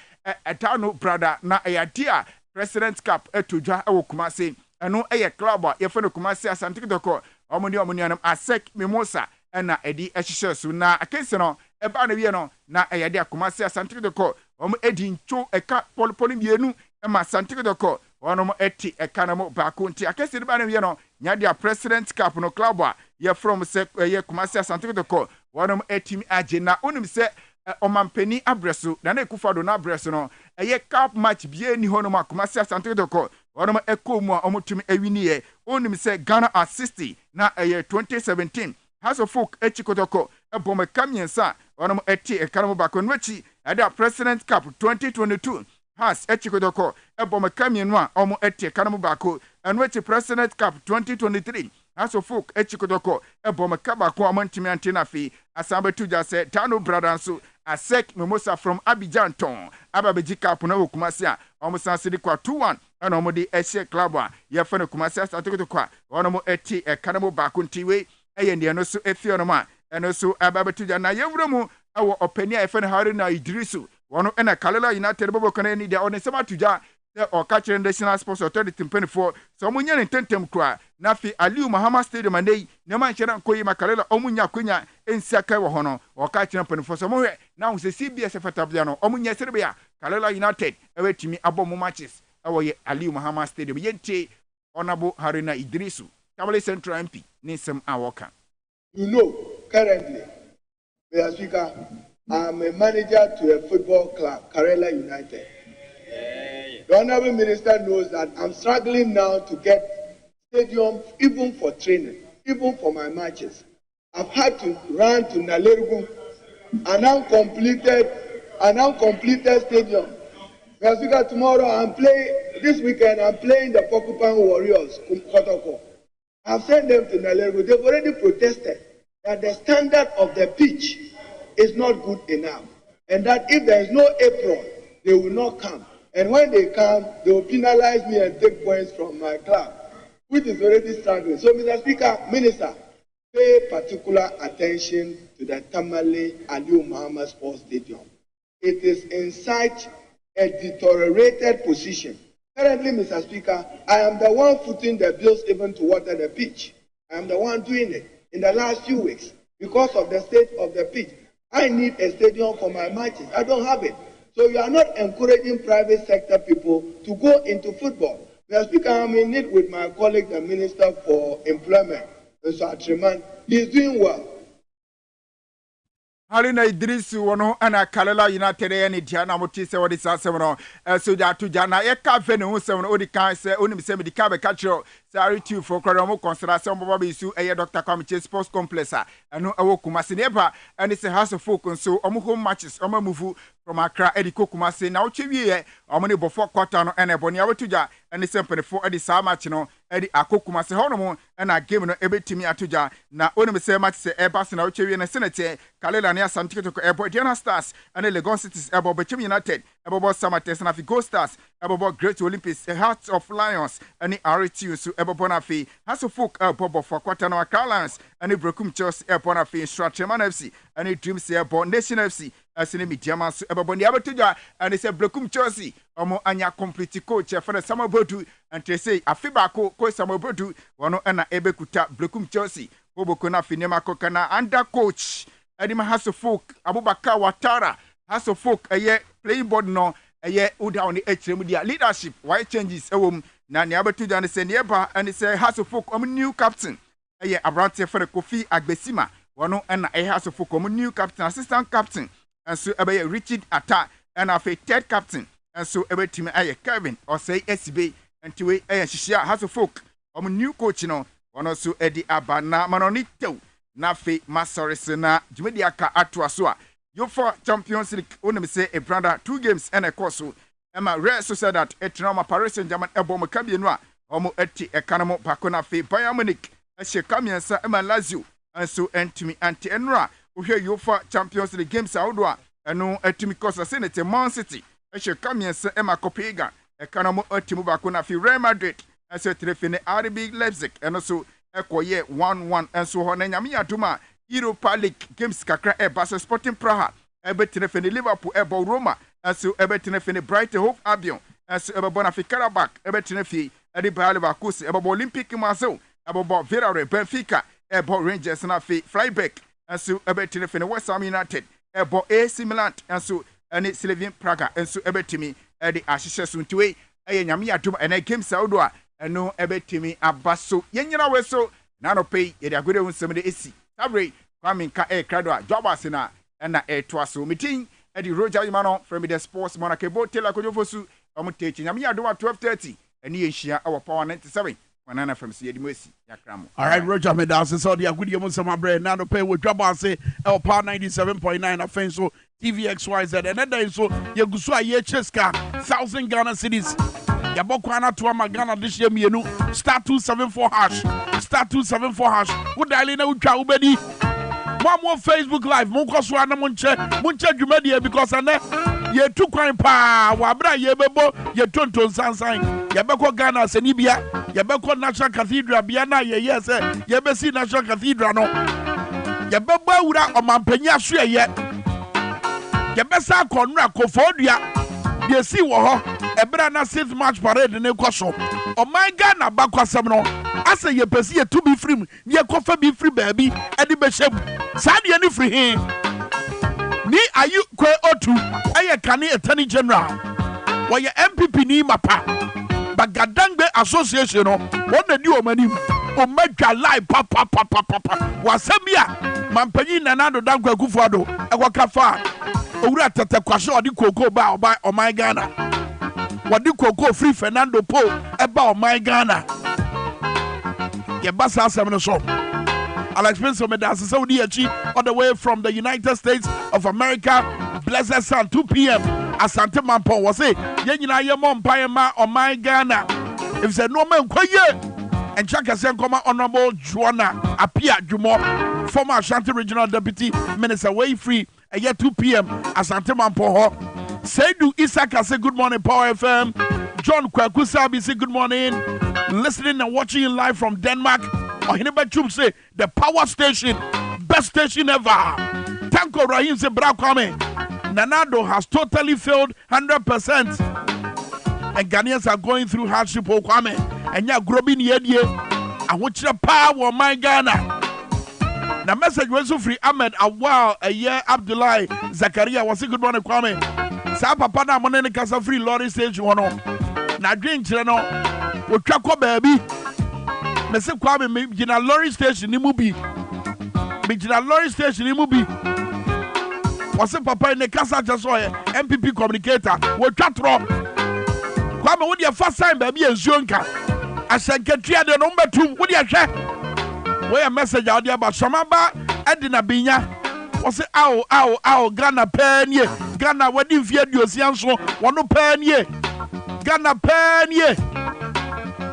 etano brother na eyadia President Cup etujwa ewo Kumasi eno eye club a ye fene Kumasi Asante Kotoko omoni anam Asek Mimosa na edi ehihye so na akense no eba na wie no na eyade Kumasi Asante Kotoko edi ncho eka polipoli mienu ma Asante Kotoko wonom eti eka na mo baako nti akense eba na wie no nyade President Cup no club a ye from se ye Kumasi Asante Kotoko wonom etimi agena onim se omampeni abreso na ekufado na abreso no eye cup match bie ni hono ma Kumasi Asante Kotoko wonom ekomu a omutumi awiniye onim se Ghana at 60 na eye 2017 House of Folk echikotoko ebome kamiensa wonom eti ekanamo bako nwachi ada President Cup 2022 has echikotoko ebome kamienu a omo eti ekanamo bako enwachi President Cup 2023 House of Folk echikotoko ebome kabako amantimi antena fi asambe tuja se Tano Bradanso Asek Mimosa from Abidjan ton ababeji Cup na Kumasi a omo sansidi kwa 2-1 ana omo di ehye club a ye fene Kumasi Asante Kotoko wonom eti ekanamo bako ntiwe eye ne no so efio no ma eno so ababetuja na yewremu awo opani a efene Haruna Idrisu wono ena Kalela United bobo kana ni dia onesema tuja o catcher National Sports Authority mpenifo so omunya ne tentem kra na fi Aliu Muhammad Stadium andei ne man hyera nkoyi Makalela omunya kwanya ensiaka wo hono o catcher mpenifo so mohwe na hu se CBS fatabia no omunya serebia Kalela United ewetimi abomu matches awo ye Aliu Muhammad Stadium yente Honorable Haruna Idrisu Tamale Central MP Nisem Awoka. You know, currently, Mr. Speaker, I'm a manager to a football club, Karela United. The Honorable Minister knows that I'm struggling now to get stadium even for training, even for my matches. I've had to run to Nalerugu, an uncompleted stadium. Mr. Speaker, tomorrow this weekend I'm playing the Porcupine Warriors, Kotoko. I've sent them to Nalerugu. They've already protested that the standard of the pitch is not good enough, and that if there is no apron, they will not come. And when they come, they will penalize me and take points from my club, which is already struggling. So, Mr. Speaker, Minister, pay particular attention to the Tamale Aliu Muhammad Sports Stadium. It is in such a deteriorated position. Currently, Mr. Speaker, I am the one footing the bills even to water the pitch. I am the one doing it in the last few weeks because of the state of the pitch. I need a stadium for my matches. I don't have it. So you are not encouraging private sector people to go into football. Mr. Speaker, I'm in it with my colleague, the Minister for Employment, Mr. Atriman. He's doing well. Halina Idrisu wono ana Kalela United any Diana Motise what is asem so that to Jana e ka fe ne ho sem no odi kan se onim se me di ka be ka kiro sari tu for kwara consideration baba be su eye Dr. Kwame Sports Complex eno ewo Kumasi neba and it's a house of folk so omo home matches omo move from Accra edi Kumasi na oche wie omo ne before quarter no ene boni awatuja and it's sempre for edi sa match no edi Kumasi hono na game no ebetimi atuja na onim se match se eba se na oche wie na senate Kalela ne Asante Kotoko Airport Diana Stars and the Legon Cities ebo Bechem United ebo Samates na fi Go Stars ebo Great Olympics Hearts of Lions and the RTU so ebo Bonafi has a folk ebo for quarter no Accra Lions and the Brokum Chelsea ebo Bonafi Stratman FC and the Dreams ebo Nation FC as in the Diamond so ebo Boni abatuja and they say Brokum Chelsea omo anya complete coach for the summer bodu and they say afiba ko summer bodu wono na ebekuta Brokum Chelsea oboko na finema kokana under coach Edima has a folk Abubakar Watara has a folk playing board no uda on the HM leadership why changes na ni abatu jan say nearby and say has a folk new captain Abrante for the Kofi Agbesima wano and has a folk new captain assistant captain and so Richard Atta and a third captain and so every team Kevin or say SB and to Shishia has a folk new coach no one also Eddie Abana Manonito Nafi Masorisena Jumediaka Atwasua. You for Champions League only say a brother 2 games and a course. Emma Rare so said that a trauma Paris and German Ebo Macabinwa, Homo eti ekanamo Pakona Fe Bayern Munich, a Shekamian Sa Emma Lazio, and so entimi anti enra. Who hear you for Champions League games outdoor, and no etimi Costa Senate Man City, a Shekamian Sa Emma Copega, a Kanamo Etimu Bakona Fi Real Madrid, and so Telefine RB Leipzig, and also Ekoye 1-1 and so on nyame aduma Europa League games kakra Barca Sporting Praha ebetene fene Liverpool ebo Roma and so ebetene fene Brighton Hove Albion and so ebo na fi Karabakh ebetene fi edi Bayer Leverkusen ebo Olympique Marseille ebo Villarreal Benfica ebo Rangers na fi Freiburg and so ebetene fene West Ham United ebo AC Milan and so eni Slavia Praga and so ebetimi edi ahihye suntuwe nyame aduma ene games outdoor eno ebetimi abaso yenyina weso na no pay ye dia gode unsem de esi Kwame Minkah krado a Dwabo Ase na na to aso meeting e di Roger Yimano from the sports monakebo tela kojofosu omutechi nyame adoma 12:30 eni yenhia awo power 97 wanana from se yedi mosi yakramo. All right, Roger Medase so dia gode unsem abre na no pay with Dwabo Ase el power 97.9 afenso TVXYZ and then so yegusu aye cheska 1000 Ghana cedis. Yabokwana to Magana this year mienu star 274 hash star 274 hash wo dial na utwa ubedi mo Facebook live mo kwaso na munche dwumadi because ane ye tu kwan pa wa bra ye bebo ye tonton sansan ye beko Ghana seni bia ye beko National Cathedral bia na ye yes ye be si National Cathedral no ye bebo awura omampanya so ye be sa konra kofodua ye si wo ho ebra na 6th March parade ne kwaso o my Ghana bakwasem no ase ye pesi ye to be free ye kofa be free baby edi be shem sa de ni free he ni ayu kwe otu eye kane attorney general wo ye MPP ni mapa bagadangbe association no won na o manim o madwa live papa wasabia mampanyi nanado dankwa kufuado ekwakafa owura tete kwasho odi koko ba o my Ghana wadi koko free Fernando Po eba o my Ghana ye basa asem so Alex Prince Medase Saudi achi all the way from the United States of America blessed sun 2 p.m. Asante Mampo was say ye nyina ye mo mpaye ma o my Ghana if say no man kwaye and check as come honorable Joanna Apia Jumo former Ashanti Regional Deputy Minister way free at 2 p.m. Asante Mampo ho Seidu Isaka say good morning Power FM. John Kwakusabi say good morning. Listening and watching live from Denmark. Ohineba Chum say the power station, best station ever. Tanko Rahim say Bra Kwame. Nanado has totally failed 100%. And Ghanaians are going through hardship Kwame. And ya grobin yedie. I want you power my Ghana. na message was free Ahmed Awal a year Abdullahi Zakaria was good morning Kwame sa papa na mo ne kasa free lorry stage wono na dwen kire no wotwa ko baabi me se Kwame me gina lorry station ni mu bi me gina lorry station ni mu bi was papa ne kasa just MPP communicator wotwa tro Kwame wo de first time baabi ensuo nka asenketua de no mbetum wo de hwe we a message out there about Shamaba Edina Binya. Was it ow Ghana penye Ghana wedding fear diosianso wano penye Ghana penye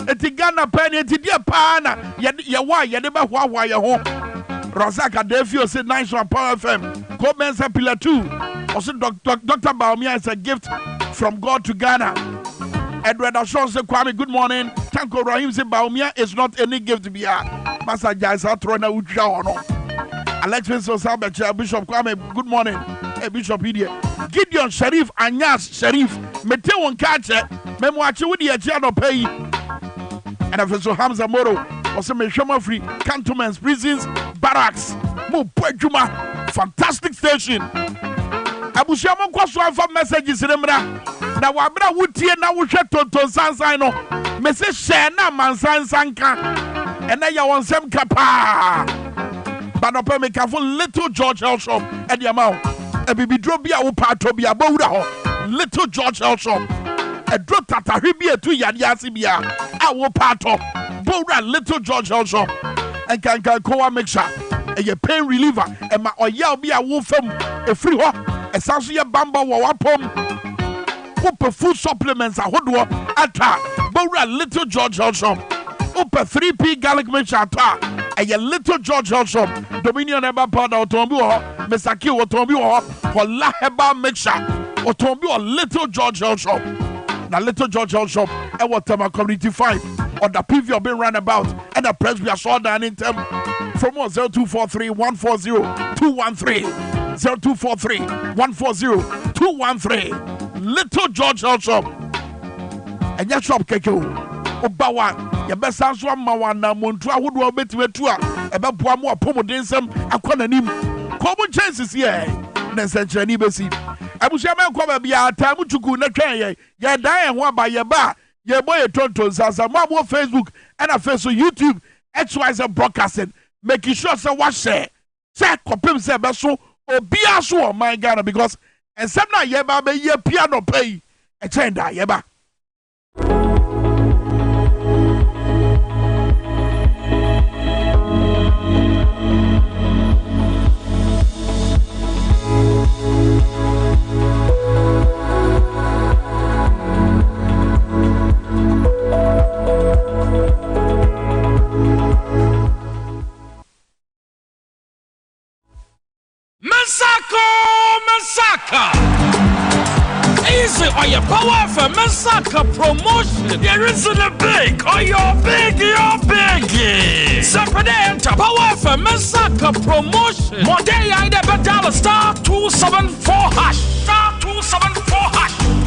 eti Ghana penye eti dia pana ya wa ya deba hwa ya ho Razaka Devio said nice one Power FM Komensa Pillar 2 also Dr. Baumia is a gift from God to Ghana. Edward Ashon said Kwame good morning. Tanko Rahim said Baumia is not any gift to be Master Jaisa Trona Ucha ono. Alex Vincent Sabacha Bishop Kwame good morning. Hey Bishop Idia. Gideon Sharif Anyas Sharif Mete won kache memwachi wudi ya no pay. And Professor Hamza Moro also me shoma free cantonments prisons barracks mo pwejuma fantastic station. Abusia mo kwaso afa messages remra na wabra wutie na wohwe tonton sansan no me se share na mansansanka ena ya wonsem kapa banope me kafo little George Elshop e dia ma e bibidro bia wo pato bia bawura ho little George Elshop e dro tatahwe bia tu yade ase bia a wo pato bawura little George Elshop en kan kowa mixture e ye pain reliever e ma oya bia wo fam e free ho e sanso ye bamba wo wapom Upa food supplements ahodoɔ ata bowura little George Elshop Upa 3P garlic mixture ata ɛyɛ little George Elshop Dominion herbal powder otombi wɔ Mr. Q otombi wɔ Hola herbal mixture otombi wɔ little George Elshop na little George Elshop ɛwɔ Tema Community 5 or the PV of being roundabout and the Presbyterian saw down in them from 0243 140 213 0243 140 213 Little George Elshop and your shop keke obawa your best answer mawa na montu ahodo obetiwetu a ebeboa mo apomodensem akɔnanim common chances here na senchani besi abusia me kwa bia atamu chuku na twen ye dan ho aba ye ba ye boy tonton sasa mo abo Facebook and a Facebook YouTube XYZ broadcasting making sure say what share say kopem say be so obi aso o my Ghana because and some na yeba be ye piano pay a chenda yeba. Masaka! Easy or your power for Masaka promotion. There isn't a big or you're big. Separate enter power for Masaka promotion. More day I never dial *274#.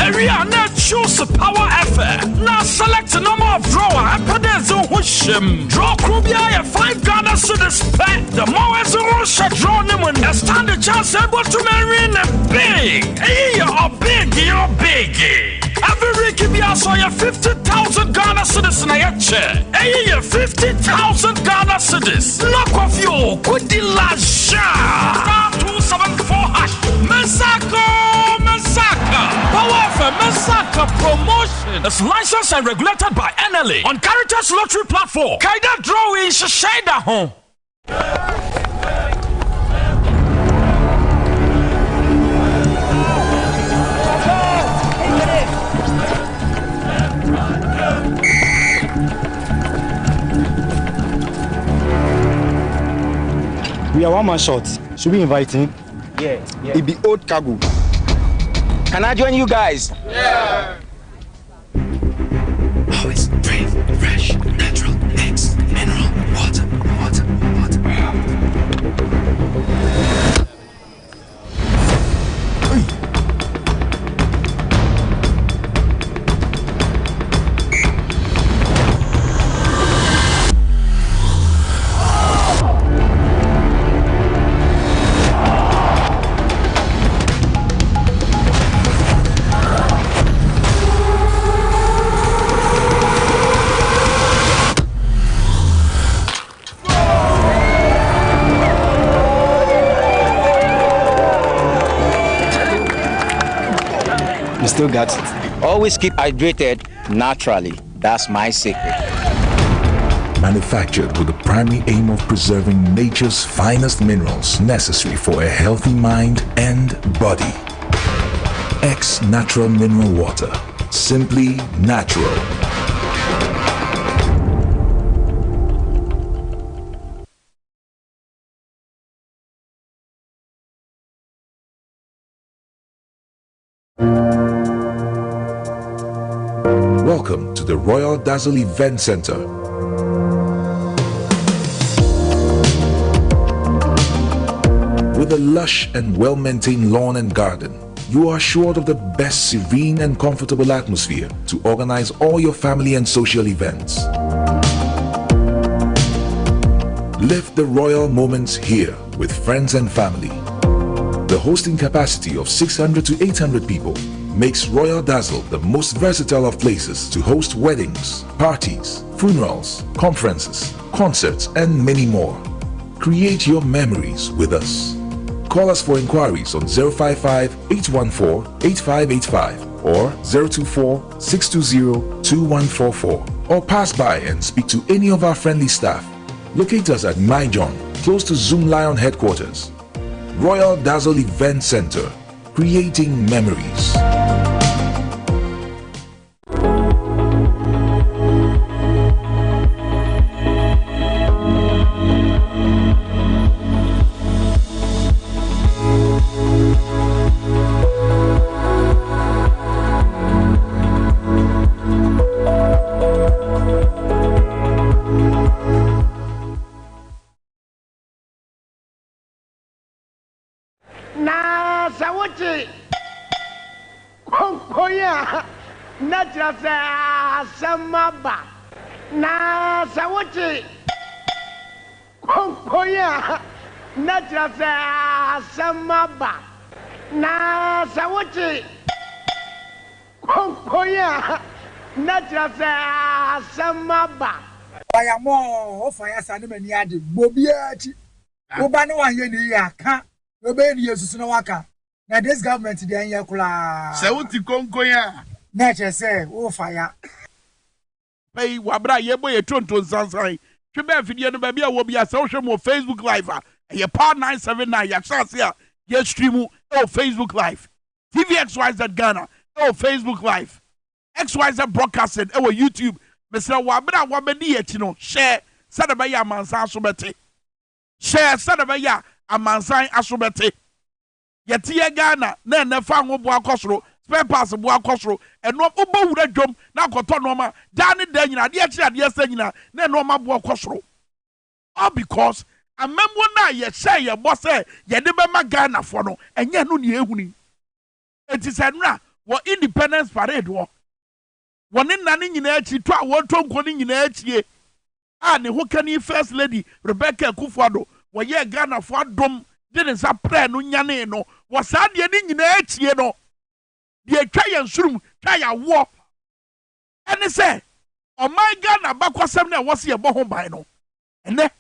Area net choose power effort. Now select a number of drawer and put in the draw Krubia 5 Ghana cedis pet. The more as a rush draw them and stand the chance able to marry in a big. Hey, you're big. Every week you saw your 50,000 Ghana cedis in a chair. Hey, 50,000 Ghana cedis. Knock off your good *274#. Masaka. Power for Masaka promotion. It's licensed and regulated by NLA on Caritas Lottery Platform. Kaida drawing Shashada home. We are one man short. Should we invite him? Yeah. It be old cargo. Can I join you guys? Yeah. Always brave, fresh, natural, eggs, mineral, water. You still got it. Always keep hydrated naturally. That's my secret. Manufactured with the primary aim of preserving nature's finest minerals necessary for a healthy mind and body. X Natural Mineral Water. Simply natural. Welcome to the Royal Dazzle Event Center. With a lush and well-maintained lawn and garden, you are assured of the best serene and comfortable atmosphere to organize all your family and social events. Live the royal moments here with friends and family. The hosting capacity of 600 to 800 people makes Royal Dazzle the most versatile of places to host weddings, parties, funerals, conferences, concerts, and many more. Create your memories with us. Call us for inquiries on 055-814-8585 or 024-620-2144, or pass by and speak to any of our friendly staff. Locate us at Myjohn, close to Zoom Lion headquarters. Royal Dazzle Event Center, creating memories. Samaba na sawote konkoya na trasa samaba na sawote konkoya na trasa samaba bayamo o fanya sane mani ade bobiachi oba ne wanye ne yaka obe ne yesusu na waka na this government dey anya kula sawote konkoya na chese o fanya Hey, wabra yebo ye tonton sansan. Twebe afidie no ba bia wo bia se wo hwe mo Facebook live a ye power 979 ya chance ya ye stream o Facebook live. TVXYZ Ghana o Facebook live. XYZ broadcasting o YouTube. Mesra wabra wabedi ye chi no share sada ba ya amansan asobete. Share sada ba ya amansan asobete. Ye tie Ghana na nefa ho bo akosoro. Spare pass bo akosoro eno obo wura dwom na akoto no ma da ne da nyina de akire de asa nyina na eno ma bo akosoro all because amemwo na ye share ye bo se ye de be ma Ghana fo no enye no ne ehuni etise nra wo independence parade wo woni na ne nyina achi to a wo tonko ne nyina achie a ne ho kani first lady Rebecca Kufuado wo ye Ghana fo adom de ne sa pre no nyane no wo sa de ne nyina achie no de twa ye nsurum twa ya wo ene se o my Ghana bakwasem na wo se ye bo ho ban no ene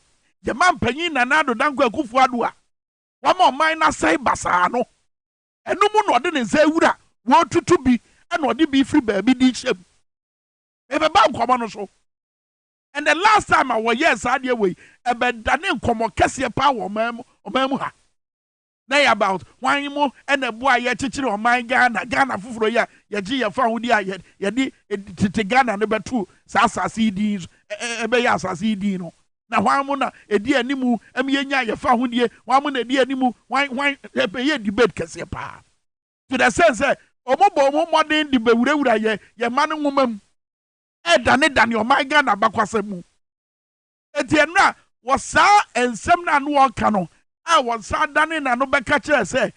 ye man panyin na nado danko Akufuado a wa ma o man na sai basa no enu mu no de ne nsa ewura wo tutu bi ena ode bi free baabi di hyem e be ba nkomo no so. And the last time I was yes ade we e be dane nkomo kese pa wo mamu ha na ya about wan mu ena boa ye chichire o man Ghana fufuro ya ye gi ye fa hudi a ye di tete Ghana ne betu sa asase di e be ya asase di no na wan mu na edi animu em ye nya ye fa hudi wan mu na edi animu wan e be ye debate kese pa to the sense omo modern di be wura ye man nwomam e dane o man Ghana bakwasemu etienra wasa ensem na no wonka no a wasa dane na no beka kire se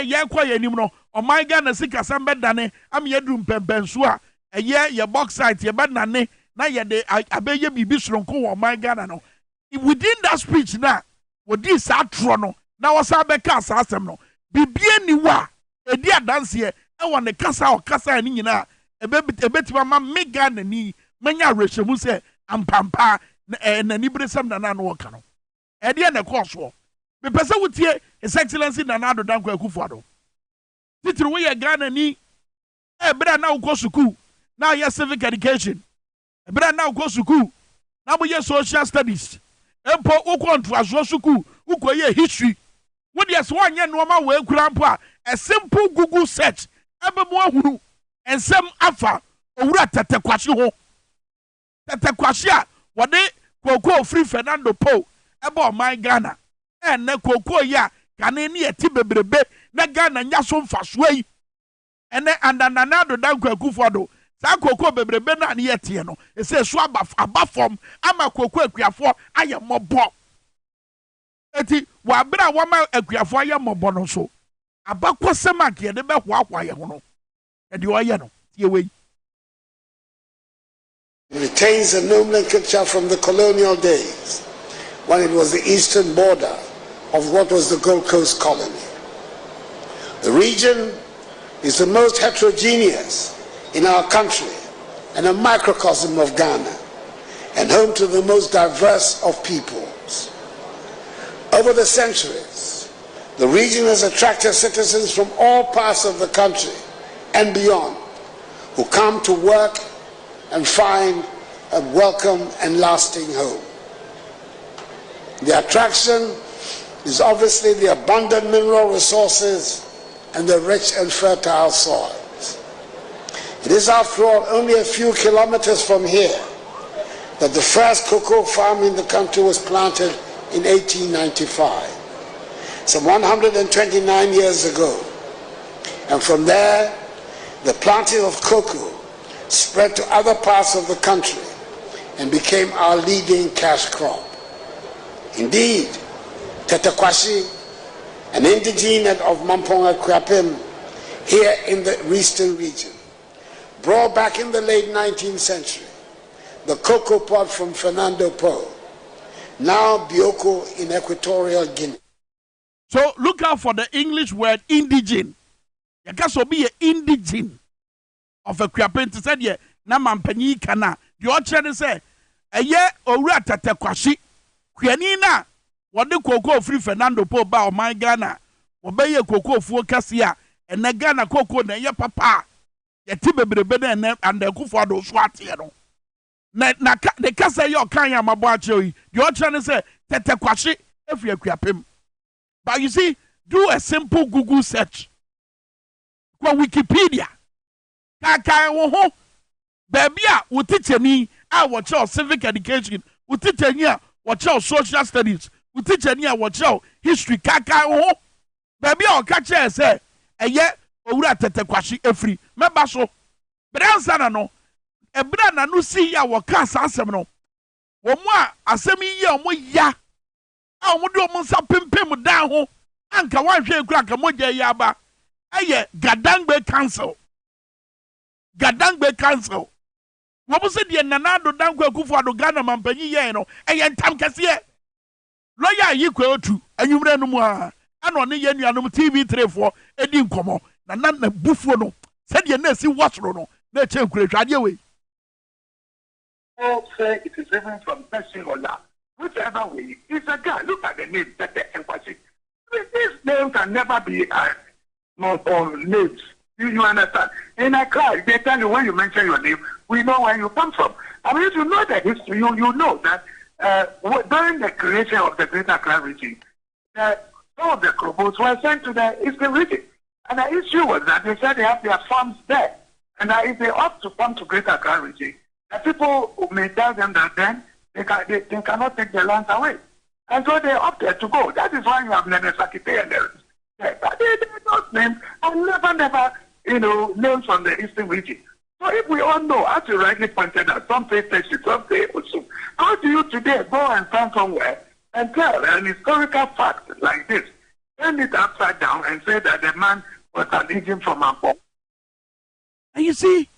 ye kwa ye nim no o man Ghana sika sam be dane am ye dum pempenso a ye box site ye be nane na ye de abeye bibi soronko wo man Ghana no within that speech na wodi sa tro no na wasa beka sa asem no bibie ni wa edi adanse e wo ne kasa o kasa ni nyina ebetima ma mega na ni manya rehemu se ampampa na ni bresam na no woka no edi na koso me pese wutie his excellency na nado danko Akufuado titiri wo ye Ghana ni ebere na uko suku na ye civic education ebere na uko suku na mo ye social studies empo uko ntoaso suku uko ye history wo de so anye no ma we kura mpo a simple Google search ebe mo ahuru ensem afa owura tetekwahye ho tetekwahye a wode koko free Fernando Po ebe o man Ghana enne koko ya kane ne yeti bebrebe na Ghana nya so mfaso yi ene andananado danko akufodo sa koko bebrebe na ne yeti no ese so abafom ama koko akuafo aye mobo eti wa bra wa ma akuafo aye mobo no so abakosem anke de be hoahoa ye ho no e de oye no tie we. It retains a nomenclature from the colonial days when it was the eastern border of what was the Gold Coast colony. The region is the most heterogeneous in our country and a microcosm of Ghana and home to the most diverse of peoples. Over the centuries, the region has attracted citizens from all parts of the country and beyond who come to work and find a welcome and lasting home. The attraction is obviously the abundant mineral resources and the rich and fertile soils. It is, after all, only a few kilometers from here that the first cocoa farm in the country was planted in 1895, some 129 years ago. And from there, the planting of cocoa spread to other parts of the country and became our leading cash crop. Indeed, Tetekwashi, an indigene of Mamponga Kwapim, here in the eastern region, brought back in the late 19th century the cocoa pod from Fernando Po, now Bioko in Equatorial Guinea. So look out for the English word indigene. You can so be an indigene of a Kwapim to say, yeah, na mampanyi kana. The other say, a year or rat at Tekwashi, Kwanina. What the cocoa free Fernando Po ba o my Ghana obey a cocoa for Cassia and the Ghana cocoa na ya papa ya tibebrebe and the kufado swatiano na the casa yo kanya mabacho the other say tetekwashi if you kwapem. But you see, do a simple Google search kwa Wikipedia kaka wo ho baby a wo teacher ni a wo cho civic education wo teacher ni a wo cho social studies we teach any watch out history kaka ho baby o ka che say eye owura tetekwashi efri meba so bransa na no ebra na no si ya wo ka asem no wo mu a asem yi o mo ya a mo de o mo nsa pempem dan ho anka wan hwe kura ka mo je ya ba eye gadangbe council wo bo se de nanado danko akufo ado Ghana mampanyi ye no eye ntam kase lawyer yi kweotu anwumre no mu a ana one ye nuanom TV3 edi nkomo na bufuo no se de na si wasoro no na che nkuretwade we. All say it is even from Peshirola. Whichever way, it's a guy. Look at the name, Tete Nkwashi. This name can never be not on names. You understand? In a crowd, they tell you when you mention your name, we know where you come from. I mean, if you know the history, you know that during the creation of the Greater Accra region, some of the Krobos were sent to the Eastern region. And the issue was that they said they have their farms there. And that if they opt to come to Greater Accra region, the people may tell them that then they cannot take their lands away. And so they opted to go. That is why you have Nene Sakite and the but they don't name and never, names from the Eastern region. So if we all know, as you rightly pointed out, some say Teshi, some say Osu, how do you today go and stand somewhere and tell an historical fact like this, turn it upside down and say that the man was an agent from Ampo? And you see,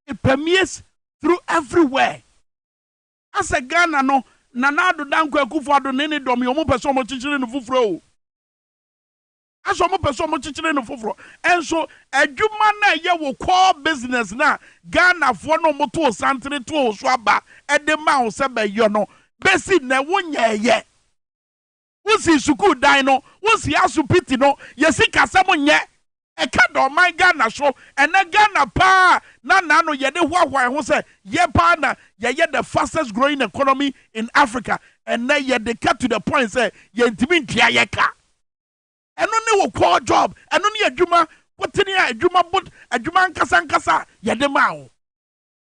it permeates through everywhere. As a Ghana, no, Nanado Danko Kufado Nene Domi, Omo Person Chichiri no Fufro. As Omo Person Chichiri no Fufro. And so, a Jumana ye will call business na Ghana for no moto santre to swaba at the mouse sebe yono. Besi ne wunye ye. Wusi suku dino, wusi asu piti no, yesi kasamo nye. E ka do man Ghana so and na Ghana pa na no ye de hwa ho say ye pa na ye the fastest growing economy in Africa and na ye de cut to the point say ye ntimi ntua ye ka. Eno ne wo call job, eno ne adwuma, potini adwuma but adwuma nkasa ye de ma wo.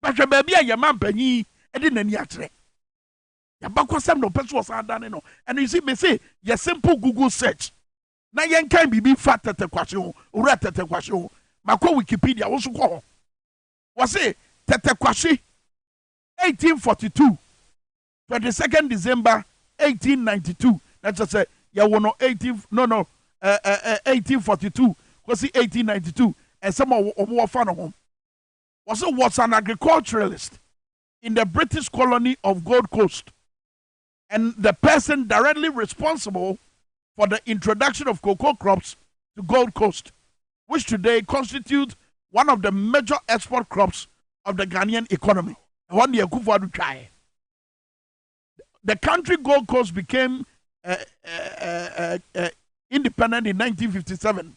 Ba hwe ba bia ye man panyi e de nani akyere. Ya bakwasem no person was done no. And you see me say ye simple Google search. Na yen kan bibi fat tete kwahye ho, ura tete kwahye ho. Makọ Wikipedia wo so kọ. Wo say tete kwahye 1842 22nd December 1892. That's just say ya wo no 1842 was 1892 and some of more fan home. Was an agriculturalist in the British colony of Gold Coast and the person directly responsible for the introduction of cocoa crops to Gold Coast, which today constitute one of the major export crops of the Ghanaian economy. The country Gold Coast became independent in 1957.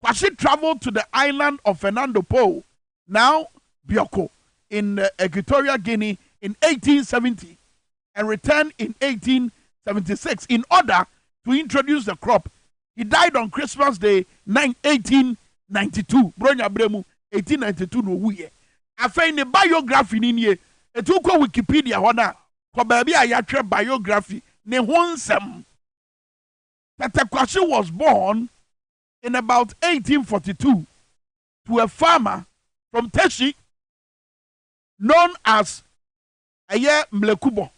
Kwasi traveled to the island of Fernando Po, now Bioko, in Equatorial Guinea in 1870 and returned in 1876 in order to introduce the crop. He died on Christmas Day 1892. Bronya Bremu 1892 no wuye. Afei ne biography ni nie. Etu ko Wikipedia hona. Ko ba bia ya twa biography ne honsem. Tete Kwasi was born in about 1842 to a farmer from Teshi known as Aye Mlekubo.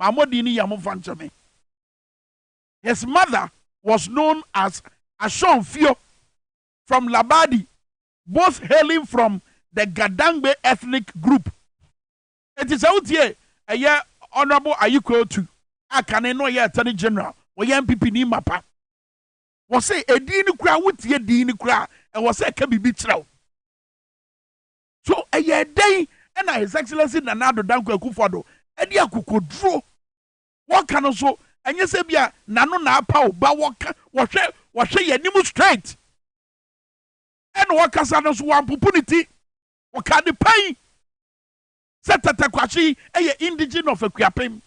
Mamodini Yamufanchame. His mother was known as Ashon Fio from Labadi, both hailing from the Gadangbe ethnic group. It is out here a year Honorable Ayiko to Akane no ye Attorney General, or young people ni mapa. Was say a dini kra with ye dini kra, and was say a can be betrayed. So a year day, and His Excellency Nanado Danko Kufado, and Yakuko draw. What can also, and you say, Bia, Nano na pow, Bawaka, what say ye nimu straight. And what Casanos one pupunity, what can the pay? Set at Kwasi, a indigene of a Kwapim.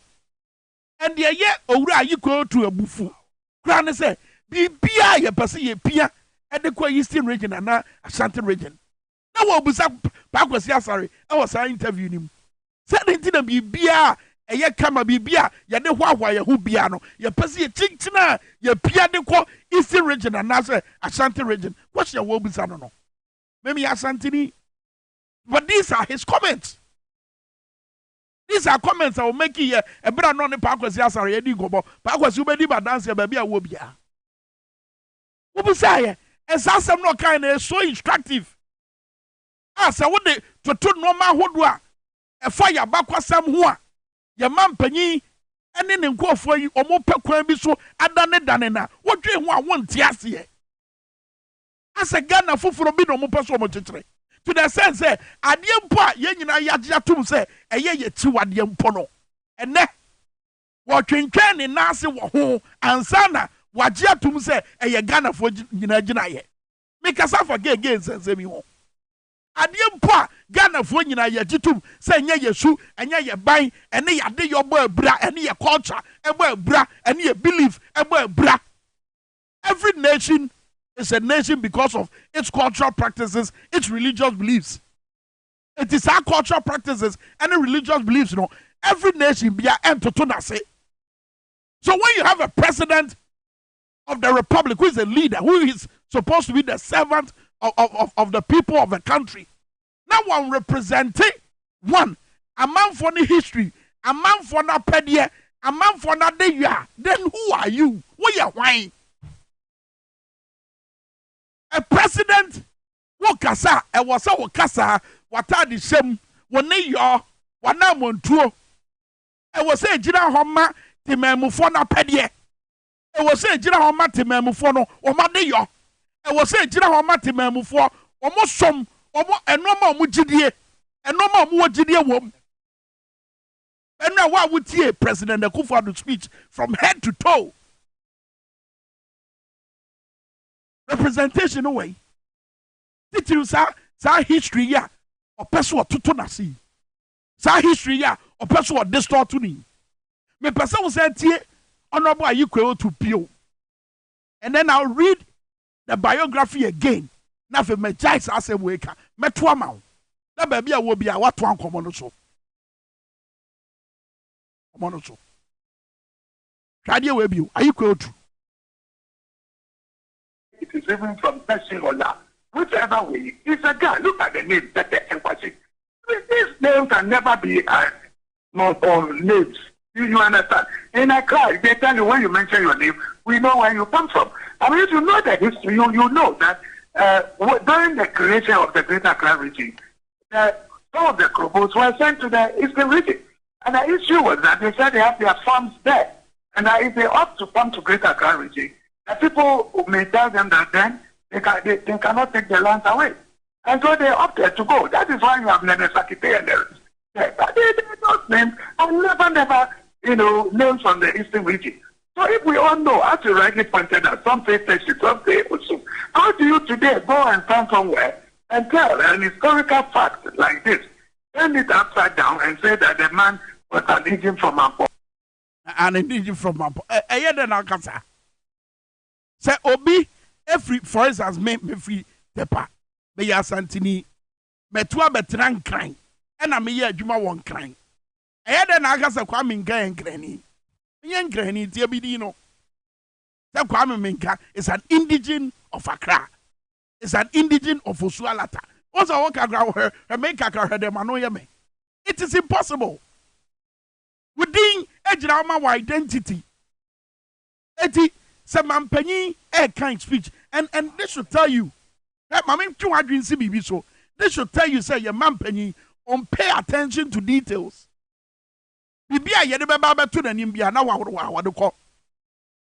And the year Ora you go to a bufu. Granny say, be Pia, ye Pasi, Pia, and the Kwa Eastern region and Ashanti region. Now, what was up? Backwards, sorry, I was interviewing him. Said it didn't be Bia. E ye kama bibia ye de hwa ye hu bia no ye pese ye chinchina ye pia de ko Eastern region and as Ashanti region. What's your wobisa no? Maybe Ashanti. But these are his comments. These are comments I will make here. A brand non parkwasi asare ye di go bo. Parkwasi ube di ba dance ye baby a wo bia. Wobisa ye and some no kind so instructive. As I would to normal hodwa e fire bakwasam ho a ye man panyi ene ne nkofo yi omo pekwan bi so adane na wodwe ho a wonte ase asa Ghana foforo bi no mo peso omo kyekyere to the sense say ade mpo a ye nyina yagya tum say eye ye ti wade mpo no ene wo twentwen ne nase wo ho ansa na wagya tum say eye Ghana fo nyina gyina ye mekasa fa ge sense mi ho ade mpo a Ghana fo nyina ye gitum say nya yesu enya ye ban ene yade yo bo abra ene ye culture ebo abra ene ye belief ebo abra. Every nation is a nation because of its cultural practices, its religious beliefs. It is our cultural practices and religious beliefs, you know. Every nation be a entotona say. So when you have a president of the republic who is a leader, who is supposed to be the servant of the people of the country, now one representing one a man for the history, a man for the pedie, a man for the day you are, then who are you? What you why? A president wo kasa e was a wo kasa wata di shem woni yo wana montuo e was a jira homa temamufo na pedie e was a jira homa temamufo no o ma de yo e was a jira homa temamufo o mo som o mo enoma o mo gidie enoma o mo gidie wom ena wa wutie President Akufo-Addo speech from head to toe. representation away. Did you say history ya or person or tutonasi? Say history ya or person or distort to me. Me person was said here honorable you to pio. And then I'll read the biography again. Now for me jais as a waker. Me twama. That baby will be a what one common so. Common so. Tradia will be are you to? It is even from person or that. Whichever way, it's a guy. Look at the name, Pepe Nkwasi. This name can never be not on names. You understand? In a class, they tell you when you mention your name, we know where you come from. I mean, if you know the history, you know that during the creation of the Greater Accra region, some of the Krobos were sent to the Eastern region. And the issue was that they said they have their farms there. And that if they opt to come to Greater Accra region, the people may tell them that then they cannot take their lands away. And so they opted to go. That is why you have Nene Sakite and the rest. But they don't names and never, names from the Eastern region. So if we all know, as you rightly pointed out, some say Teshi, some say Osu, how do you today go and stand somewhere and tell an historical fact like this, turn it upside down and say that the man was an Indian from Ampo? An Indian from Ampo. Say Obi, every for instance, me free tepa, me ya santini, me tua betran crying, and I'm here, Juma one crying. I had an agasa Kwame Minkah and Granny. Young Granny, dear Bidino. That Kwame Minkah is an indigene of Accra. It's an indigene of Osualata. Also, walk around her and make her manoyame. It is impossible. Within Ejrama identity. Some penny a kind speech, and this should tell you that Mammy 200 CBB so this should tell you, say your man penny on pay attention to details. Bibia Yedeba to the Nimbia now what to call.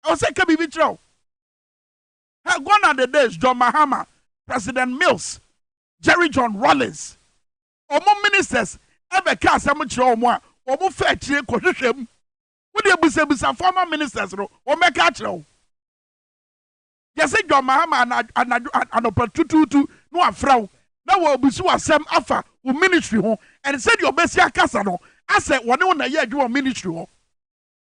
I was say can be true. Have gone on the days, John Mahama, President Mills, Jerry John Rollins, or more ministers ever cast so much or more fair cheer condition. Would you be some former ministers or make catch? Yes, John Mahama and Opetutu no afraw. Now will be so some offer with ministry home and said your best casano. I said one on a year you ministry home.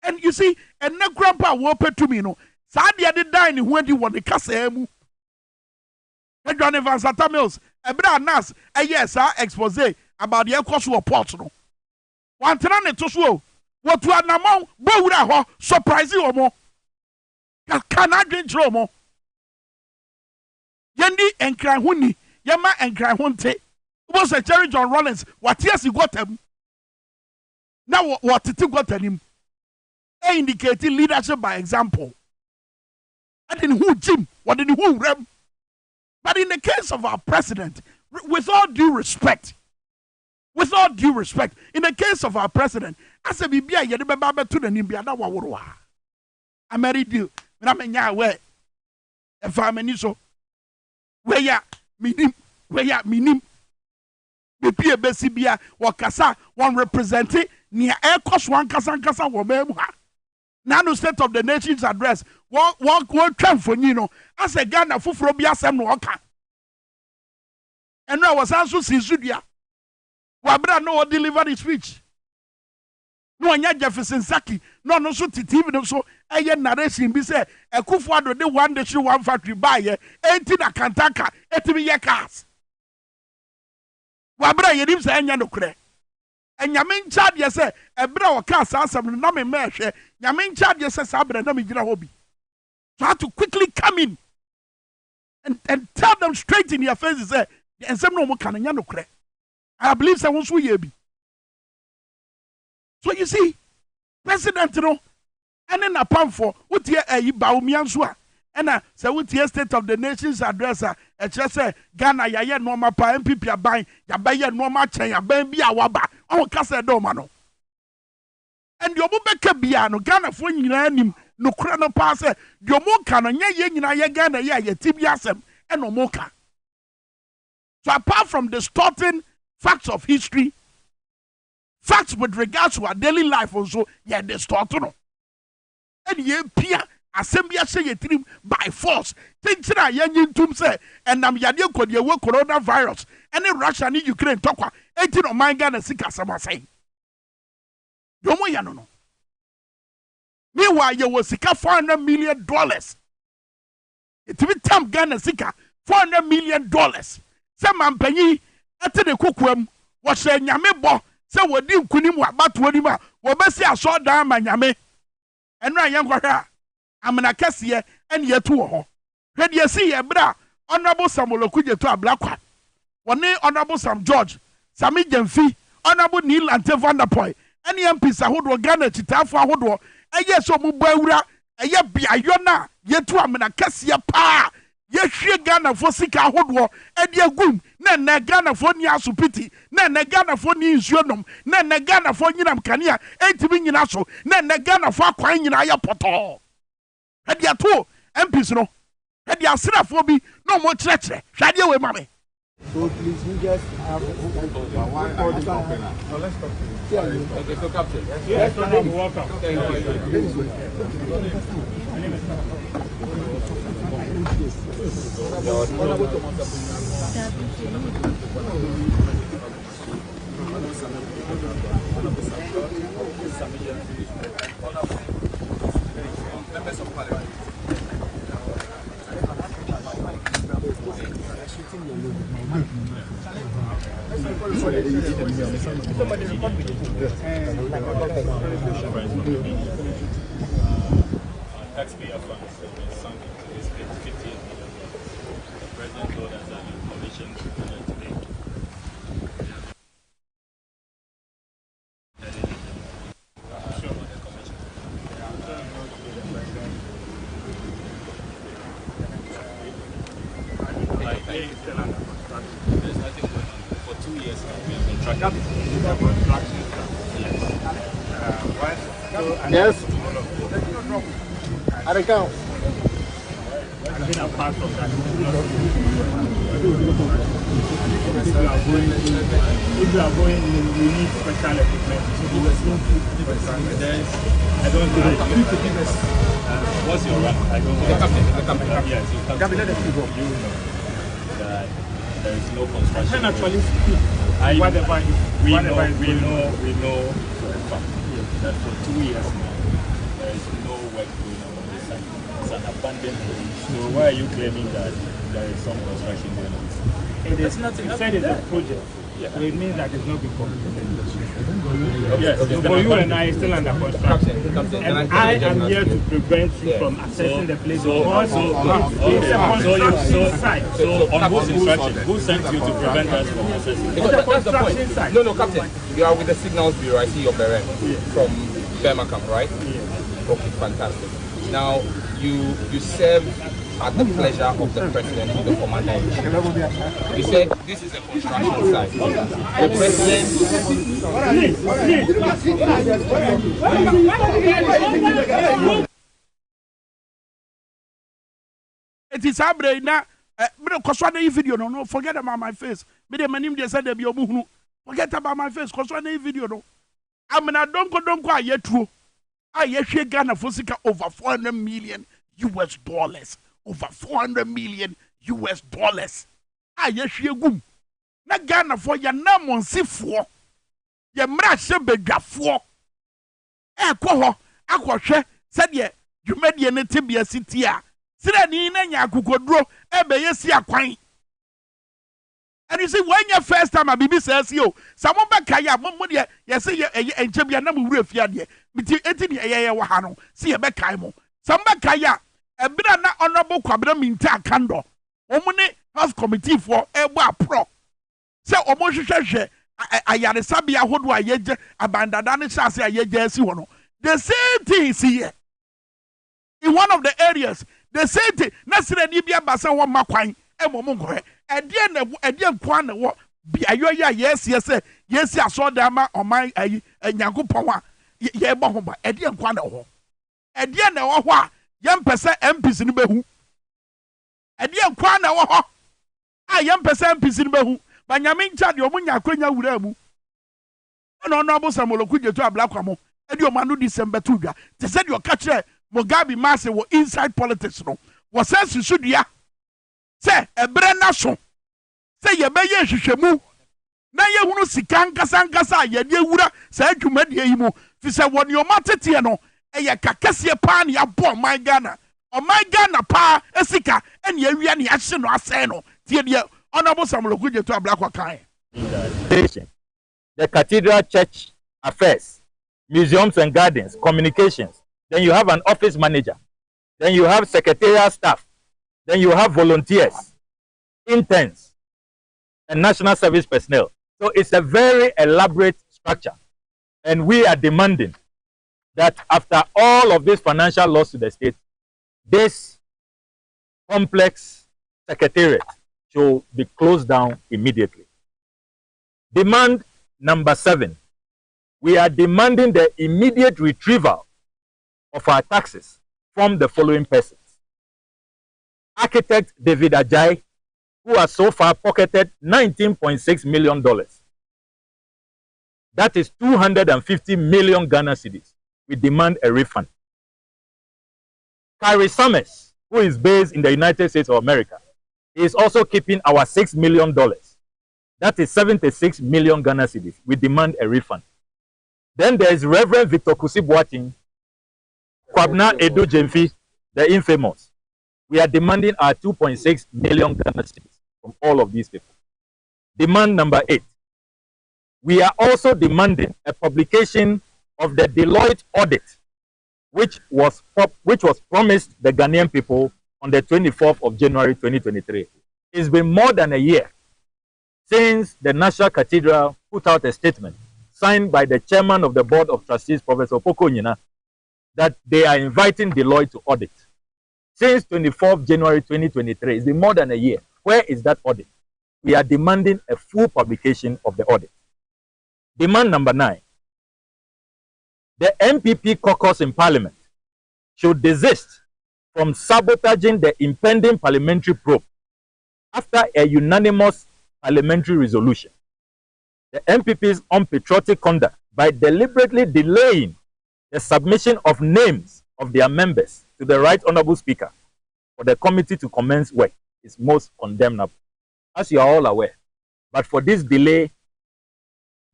And you see, and no grandpa will pay to me no. Sadia did die when you want the casemu. And John Evans Mills, a brand nas, a yes, our expose about the Ecosu port no. One tran to show what you are now, but surprise you or more. Can I drink more? Yendi and Krahuni, Yama and Krahunte. Was a Jerry John Rollins. What yes, you got him. Now, what it got him? Indicating leadership by example. And in who Jim, what in who Rem. But in the case of our president, with all due respect, in the case of our president, I said, Bibia, you remember to the Nimbia, now what I married you, and I'm in your way. If I'm in so. Where ya minim Bipia Besibia Wakasa one representing near air cost one Kasa Womemha. Nano State of the Nations address. Walk camp for Nino as a Ghana Fufrobia Sam Walker. And I was also Sizudia. Wabra no deliver the speech. No anya Jefferson Saki, no so TV so aye narration be say e Kufuado de one day one factory buy 18 akantaka etimi ye cars. Wabra ye dim say anya no kure. Enyame ncha de say e bra o cars asem no me mehwe. Nyame ncha de say sabra na me gina hobi. So I have to quickly come in and tell them straight in their faces say ensem no mo kan anya no kure. I believe say won so ye bi. So you see, President no, and then a pump for what year a Baumiansua, and say what year State of the Nations address, a just say Ghana ya normal pa MPP buying, ya buy normal chain, ya baby awaba, oh Casa Domano. And your Mubeka Biano, Ghana for him, no crano pass, your moka, and ya Ghana ya tibiasem, and no moka. So apart from distorting facts of history, facts with regards to our daily life also, yeah, they start to know. And ye peer assembly say yetrim by force tinchira yenyi ntum say enam yade kodi ewo coronavirus ene Russia ni Ukraine tokwa enti no man Ghana sika samasai yomo ya no meanwhile you sika $400 million it will tam Ghana sika $400 million say mampanyi ate de kokwam wo hye nyame bo say wodi nkunim wa bato ni ma wo besi aso dan ma nyame eno ayenkwa amana kase ene yetu wo ho hwede yesi ye bra honorable Samuel Okudjeto ablakwa woni honorable Sam George Sami Jemfi honorable Neil Antevandapoy ene MP sahodo Ghana chitafo ahodo eye so mu bawura eye biayo na yetu amana kase pa yehwe Ghana fo sika ahodo ede agum na Ghana fo ni asupiti na Ghana fo ni nsuonom na Ghana fo nyinam kanea entimi nyina so na Ghana fo akwan nyina ya poto ade ato MPs no ade asrafo bi no mo kyerɛkyerɛ hwade we mame. So please we just have one for the company. No, let's stop. Okay, so Captain. Yes, welcome. Taxpayer funds sunk is 50. The president told us that the commission today. Sure, the commission. There's nothing going on. For 2 years now, we have been tracking Yes. I don't count. I've been a part of that. If you are going, we need special equipment. I don't know. What's your rank? I don't know. The captain. Yes, you can. You know that there is no construction. Actually, we know for a fact that for 2 years now there is no work going on this side. It's an abandoned place. So why are you claiming that there is some construction going on? There's nothing. You said it's a project. Yeah. So it means that it's not been completed. Yes. So for you and I, it's still under construction. And I am here to prevent you from accessing the place. So on whose instruction? Who sent you to prevent us from accessing? Because that's the point. No, Captain. You are with the Signals Bureau. I see your parent from Birmingham, right? Yeah. Okay, fantastic. Now, you serve at the pleasure of the president and the commander-in-chief. You said this is a construction site. The president... It is Abre now. Video no forget about my face. Forget about my face. Video no. I mean, I don't go yet true. I yet Ghana for over $400 million. Over $400 million. I yes ye gum. Na Ghana for ya namon si for. Ya mrashe bedwa for. Kwa akwahwe said ye you made ye netibia city a. Sira ni na nya akokodro yesi akwan. And you see when your first time a bibi says yo, someone back kaya momo de ye say ye enchebia na mu wura fia de. Miti enti ne ye wa ha no. See ye back kai mo. Some back kaya ebira na honorable Kwame Minkah kando omune house committee for ebo pro se omo hwehwehwe ayare sabia hodo ayeje abandada ne chase ayeje asi ho no the same thing is here in one of the areas the same thing na sire ni bia basa wo makwan emomo nkwe ede nkwa na wo biayo ya yes aso da ma oman ayi nyankopon a ye bo ho ba ede nkwa na ho ede na wo ho a yam pese MPs ni behu ede nkwa na wo ho a yam pese MPs ni behu ba nyame ncha de omunya akwanya wura mu no Samuel Okudjeto ablakwa mo ede o manu December 2 dwa te se de o ka kire Mugabe Mase were inside politics no. Was sense should ya say a brand so say ye be ye hwehwemu na ye hunu sika nkasa ye de wura say dwumade yi mu fi say won yo matete no e ye kakese pa na ya bo my Ghana o my Ghana pa esika ene awia ne ya hye no asɛ no tie de honorable Samuel Okudje to ablakwa kan the Cathedral Church Affairs, Museums and Gardens, Communications. Then you have an office manager. Then you have secretarial staff. Then you have volunteers, interns, and national service personnel. So it's a very elaborate structure. And we are demanding that after all of this financial loss to the state, this complex secretariat should be closed down immediately. Demand number 7. We are demanding the immediate retrieval of our taxes from the following persons. Architect David Ajay, who has so far pocketed $19.6 million. That is 250 million Ghana cedis. We demand a refund. Kyrie Summers, who is based in the United States of America, is also keeping our $6 million. That is 76 million Ghana cedis. We demand a refund. Then there is Reverend Victor Kusi Boateng, Kwabna Edu Jemfi, the infamous. We are demanding our 2.6 million Ghana cedis from all of these people. Demand number 8. We are also demanding a publication of the Deloitte audit, which was promised the Ghanaian people on the 24th of January 2023. It's been more than a year since the National Cathedral put out a statement signed by the chairman of the Board of Trustees, Professor Poko Nyina, that they are inviting Deloitte to audit. Since 24th January 2023, it's been more than a year. Where is that audit? We are demanding a full publication of the audit. Demand number 9. The MPP caucus in Parliament should desist from sabotaging the impending parliamentary probe after a unanimous parliamentary resolution. The MPP's unpatriotic conduct by deliberately delaying the submission of names of their members to the Right Honourable Speaker for the committee to commence work is most condemnable, as you are all aware. But for this delay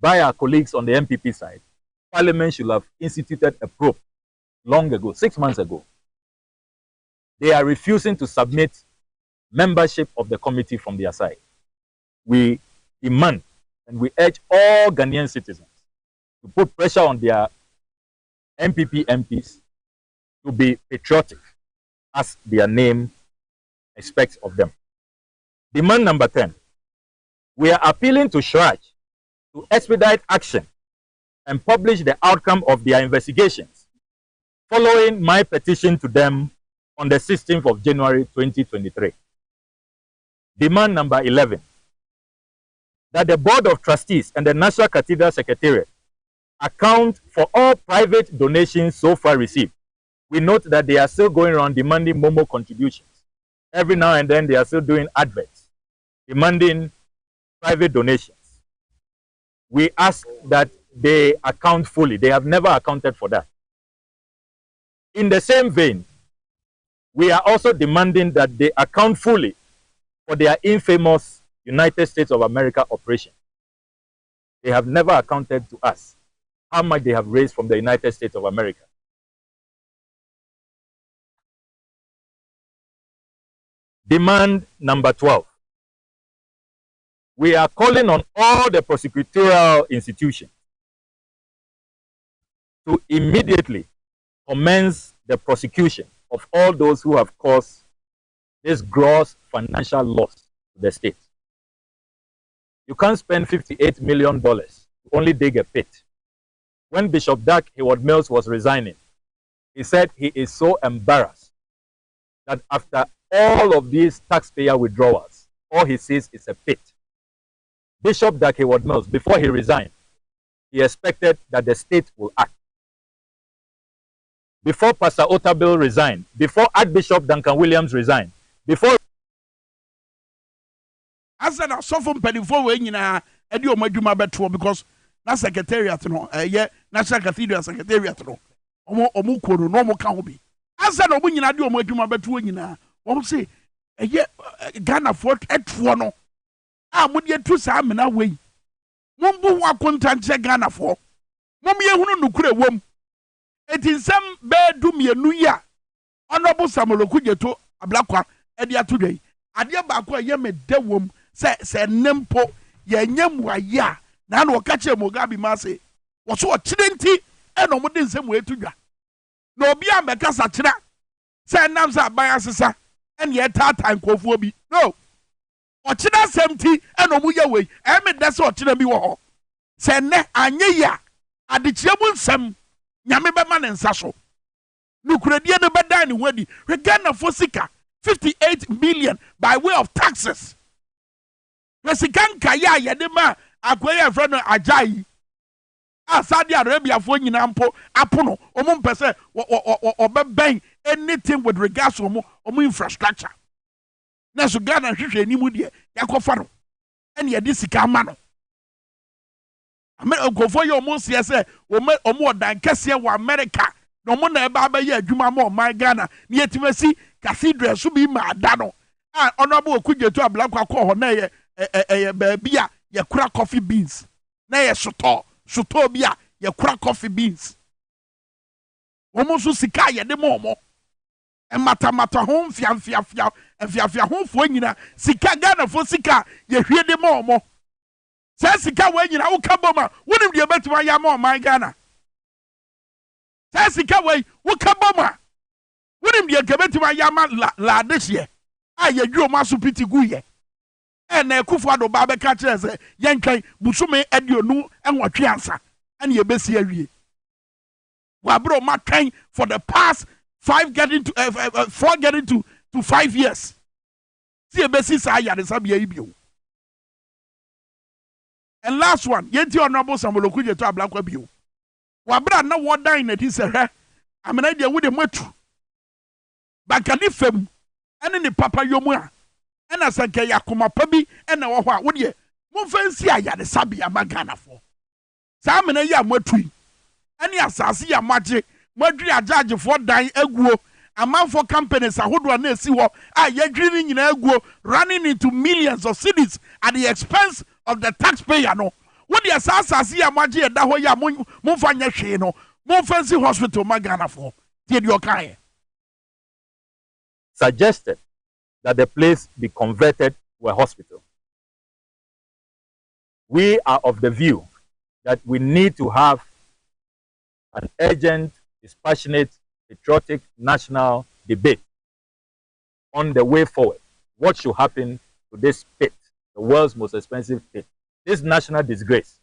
by our colleagues on the MPP side, Parliament should have instituted a probe long ago, 6 months ago. They are refusing to submit membership of the committee from their side. We demand and we urge all Ghanaian citizens to put pressure on their MPP MPs to be patriotic, as their name expects of them. Demand number 10. We are appealing to Shraj to expedite action and publish the outcome of their investigations following my petition to them on the 16th of January 2023. Demand number 11. That the Board of Trustees and the National Cathedral Secretariat account for all private donations so far received. We note that they are still going around demanding Momo contributions. Every now and then they are still doing adverts, demanding private donations. We ask that they account fully. They have never accounted for that. In the same vein, we are also demanding that they account fully for their infamous United States of America operation. They have never accounted to us how much they have raised from the United States of America. Demand number 12. We are calling on all the prosecutorial institutions to immediately commence the prosecution of all those who have caused this gross financial loss to the state. You can't spend $58 million to only dig a pit. When Bishop Dag Heward-Mills was resigning, he said he is so embarrassed that after all of these taxpayer withdrawals, all he sees is a pit. Bishop Dag Heward-Mills, before he resigned, he expected that the state will act. Before Pastor Otabil resigned, before Archbishop Duncan Williams resigned, before as an asofo mpanyinfo we nyina e di omadwuma beto because na secretariat no national cathedral secretariat no omo kono no omo ka ho bi asa no nyina de omo adwuma beto nyina wo say eye Ghana for etfo no a mo de tu sa amena wei mombu wa kontanche Ghana for mom ye hunu nukure wom etinsem be du mienu ya honorable Samoloku Jeto Ablakwa e de atodwai ade ba ko ye me de wom se nempo ye nyam wa ya na na okache Mugabe ma se wo so ochidenti e no mo de nsem we tudwa na obi ambeka sa kira se nam sa ban asesa e ne tata nkofuo bi no ochida semti e no mo ye we e me de se ochida bi wo ho se ne anye ya adechia mu nsem nyame be ma ne nsa so nukuredie no beda ni wadi Ghana for sika 58 million by way of taxes. Resikan kaya yede ma akoye friend Ajay. Saudi Arabia for nyina mpo apono omo mpese obeben anything with regards to omo infrastructure. Na so Ghana hwehwe animu de yakofa no. Ene yede sika ma no. Go ye omo sie se omo odan kese wa America. No mo na eba ba ye adwuma ma my Ghana na yetimasi Cathedral so bi ma da no honorable Okujeto Ablakwa ko ho na ye ba bia ye kura coffee beans na ye soto bia ye kura coffee beans omo so sika ye de mo e mata ho mfia ho fo nyina sika Ghana fo sika ye hwie de mo se sika wa nyina wo ka boma wonim de betima ya ma my Ghana sika wey wo ka boma wonim de kebetima yama la dehye a ye dwo maso piti guye na ekufo ado ba be ka kire se yentwan busume aduonu enwotwe ansa ene ye besi awie wa bro ma twan for the past 4 getting to 5 years see ye besi sa ya de sabia ibio. And last one yenti honorable Samoloku Jeto Ablakwa bio wabra na wodan na di se hwe amena dia wo de matu bakani fam ene ne papa yomu a ena sanke yakoma pa bi ena wo ho a wo de mo fansi aya de sabia magana fo sa amena ya matu ene asase ya magye madwi ajaje fo dan aguo amanfo companies ahodo na esi ho a yadwiri nyina aguo running into millions of cedis at the expense of the taxpayer no. What the assassins ya magye da ho ya mo fa nya hwe no mo fancy hospital magana for tie de okai suggested that the place be converted to a hospital. We are of the view that we need to have an urgent, dispassionate, patriotic national debate on the way forward. What should happen to this pit, the world's most expensive pit? This national disgrace,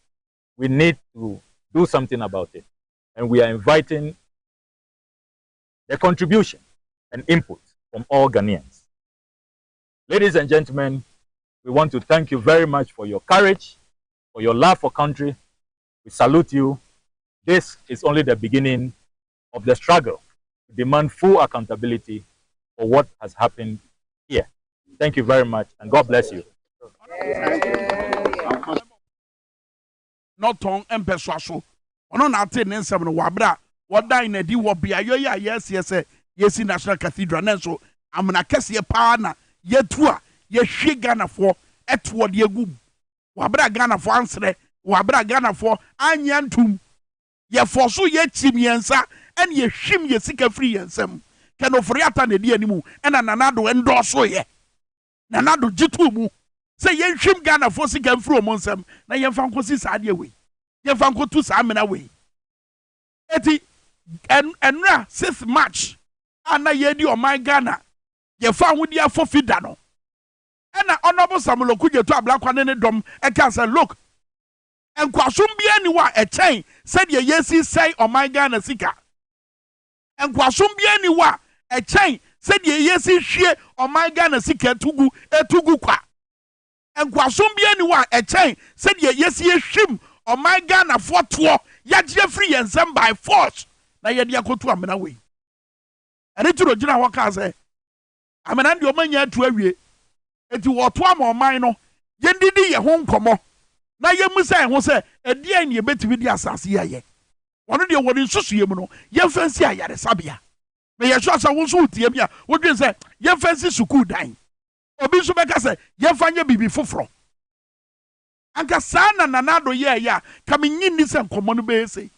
we need to do something about it. And we are inviting the contribution and input from all Ghanaians. Ladies and gentlemen, we want to thank you very much for your courage, for your love for country. We salute you. This is only the beginning of the struggle to demand full accountability for what has happened here. Thank you very much, and God bless you. Not on empeso ono na ate ne nsem no wabra wodan na di wo bia yo ya yes National Cathedral nenso amna kese pa na yetu a ye hwe Ghana fo eto de agum wabra Ghana fo ansre wabra Ghana fo anya ntum ye fo so ye chimiensa ene ye hwim ye sika free yensem kenofori ata na di animu ena nanado endoso ye nanado jitu mu se ye hwim Ghana fo sika free omonsem na ye fa nkosi saade we ye fa nkotu sa amena we eti enra 6th March ana ye di o my Ghana ye fa hodi afofida no ena honorable Samoloku Jeto Ablakwa ne dom e ka say look enkwasum bia ni wa e chen said ye yesi say o my Ghana sika enkwasum bia ni wa e chen said ye yesi hwie o my Ghana sika etugu kwa enkwasum bia ni wa e chen said ye yesi hwim o my Ghana foto ya gye free yensem by force na ye de akotu amena we ene turo gina ho ka say amena de o manya atu awie eti woto ama oman no ye ndidi ye ho nkomo na ye musa ho say edie ne ye betimi di asase ye wono de woni nsusu ye mu no ye fansi ayare sabia me ye sure say wo so tie bia wo dwen say ye fancy school dan obi so beka say ye fanye bibi foforo anka sana nanado ye ya ka me nyini se nkomo no be sei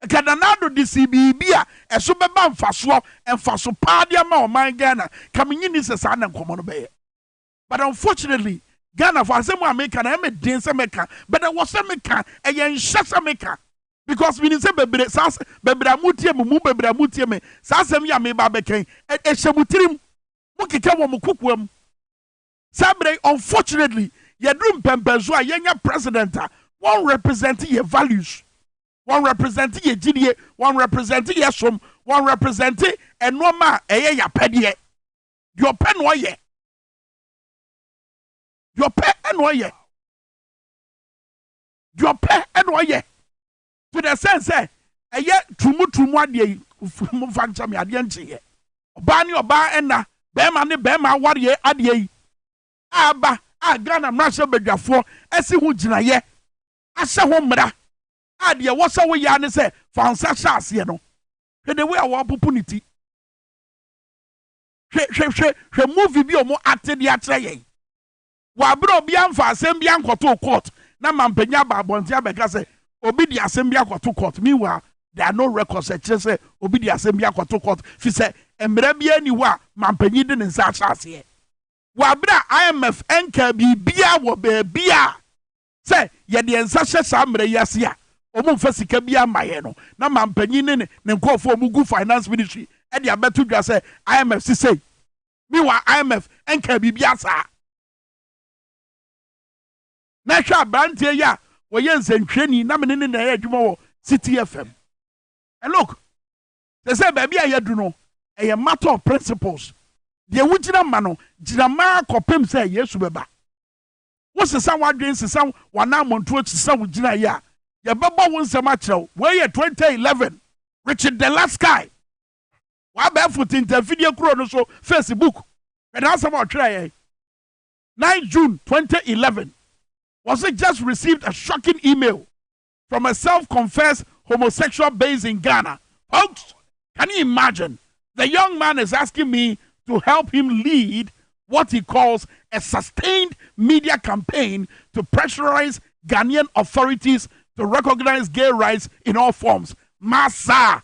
ka nanado di CBB a eso beba mfaso pa dia ma o man Ghana ka me nyini se sana nkomo no be. But unfortunately Ghana for asem America na me den se meka but there was some meka e ye nhye meka because we say bebre sas bebre amutie mu bebre amutie me sasem ya me ba beken e hyemutirim mu keka wo mu kokoam sabre. Unfortunately yedrum pempezo a yenya president one represent your values, one represent your gidie, one represent your som, one represent enoma eye ya pedie your pen wo ye your pen no ye your pen no ye to the sense say eye tumu ade mu fancha me ade nche oba ni oba ena bema ne bema ware ade aba Ghana mrasha bedwafo esi hu ginaye ahye ho mra ade wo so wo ya ne se fansa hyase no hwe the way our opportunity hwe movie bi o mo ate de akere yen wa bro bi amfa asem bi ankoto court na mampanya ba bontia beka se obi di asem bi akoto court meanwhile there are no records that say obi di asem bi akoto court fi se emra bi ani wa mampanyi de ne nsa hyase wa bra IMF enka bibia wo bebia say ye de nsa hye sa mra yase a omo mfa sika bia maye no na mampanyi ne nkofo omugu finance ministry e de abeto dwa say IMF si say meanwhile IMF enka bibia sa na hwa brantie ya wo ye nsentweni na me ne na ya adwuma wo City FM. And look, they say baby ayadu no a matter of principles. The wujina mano jinama kopem say yesu beba. What's the sound wadrin se sound wana montuo to sound wujina ya. Ya baba won se macho where 2011 Richard the last guy. Wa barefoot intervideo kro no so Facebook. And answer about try 9 June 2011. Was it just received a shocking email from a self-confessed homosexual based in Ghana? Folks, can you imagine? The young man is asking me to help him lead what he calls a sustained media campaign to pressurize Ghanaian authorities to recognize gay rights in all forms. Massa,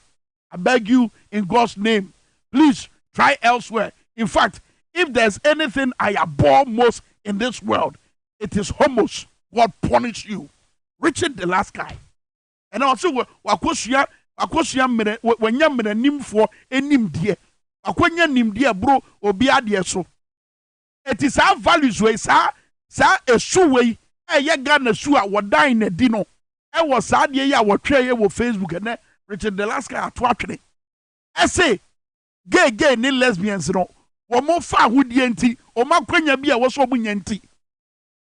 I beg you in God's name, please try elsewhere. In fact, if there's anything I abhor most in this world, it is homos. God punish you. Richard the last guy. And also wakosia mene wanya mene nimfo enim die. Akwanya nim die bro obi ade so. It is our values way sa esu way eye Ghana su a wodan na di no. E wo sa de ya wo twa ye wo Facebook and Richard the last guy ato atwene. I say gay ni lesbians no. Wo mo fa hodie nti o makwanya bi a wo so obunya nti.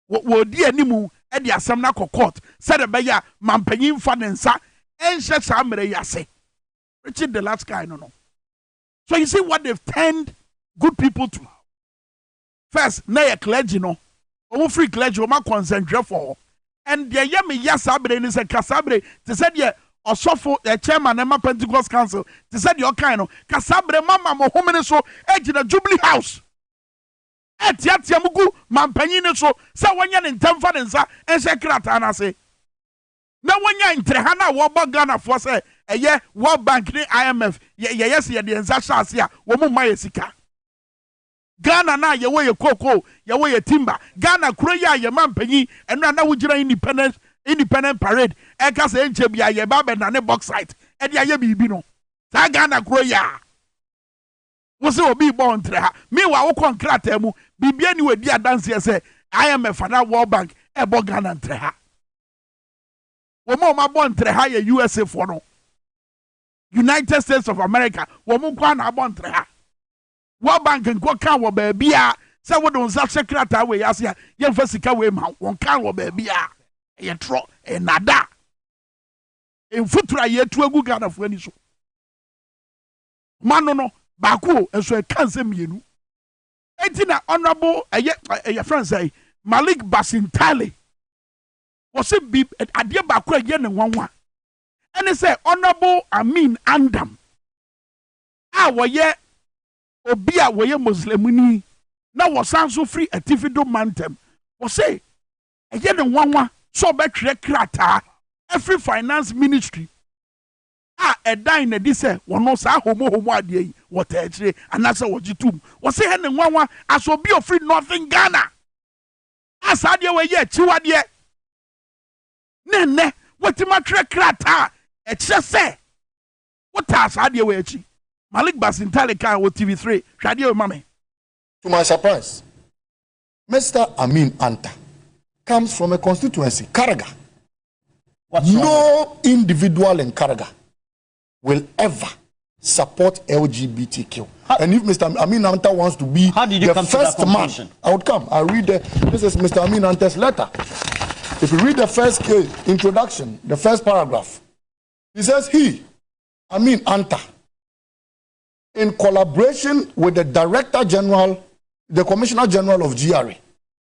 Wo di animu e di asem na court said the beya mampanyin fa ne nsa enhye sa mere yase. Richard the last guy no. So you see what they've turned good people to. First, na ye clergy no. O free clergy o ma concentrate for. And the yemi yasabre ni se kasabre te said ye osofo the chairman Emma Pentecost Council te said your kind no kasabre mama mo home so ejina Jubilee House. Etiatia mugu mampanyin so sa wanya ne ntamfa ne nsa enhye krata na se na wanya ntreha na wo ba Ghana for say eye World Bank ni IMF yes ye de nsa hyase a wo mu maye sika Ghana na ye wo ye koko ye wo ye timber Ghana kuro ya ye mampanyin eno na wugira independent parade e ka se enche bia ye ba be na ne bauxite e de aye bibi no sa Ghana kuro ya wose obi born treha me wa wo konkrata mu bibia ni wadi adanse say IMF na World Bank e bo Ghana treha wo mo ma born treha ye USA for no United States of America wo mo kwa na born treha World Bank nko kan wo ba bia say wo don sa secretary we yase ye mfa sika we ma won kan wo ba bia ye tro e nada en futura ye tu agu Ghana fo ani so mano no Baku enso e kanse mienu etina honorable eye friend say Malik Basintale was it be ade baku eye ne nwanwa ene say honorable Amin Andam a wɔyɛ obi a wɔyɛ muslimuni na wɔsan so free atifido mantem wɔsɛ ɛyɛ ne nwanwa so ɔbɛtwerɛ krataa every finance ministry a ɛdan na di sɛ wɔno saa homo adeɛ yi wɔta akyire anaasɛ wɔgye tum wɔsɛ ɛyɛ ne nwanwa as obi of free northern Ghana a saa adeɛ wɔyɛ akyiwadeɛ ne wɔtima twerɛ krataa ɛkyerɛ sɛ wɔta saa adeɛ wɔ akyi Malik Basintale kan wɔ TV3 hwɛ adeɛ mame. To my surprise, Mr. Amin Anta comes from a constituency, Karaga. No individual in Karaga will ever support LGBTQ. And if Mr. Amin Anta wants to be the first man, I would come. I read this is Mr. Amin Anta's letter. If you read the first introduction, the first paragraph, he says he, Amin Anta, in collaboration with the Director General, the Commissioner General of GRA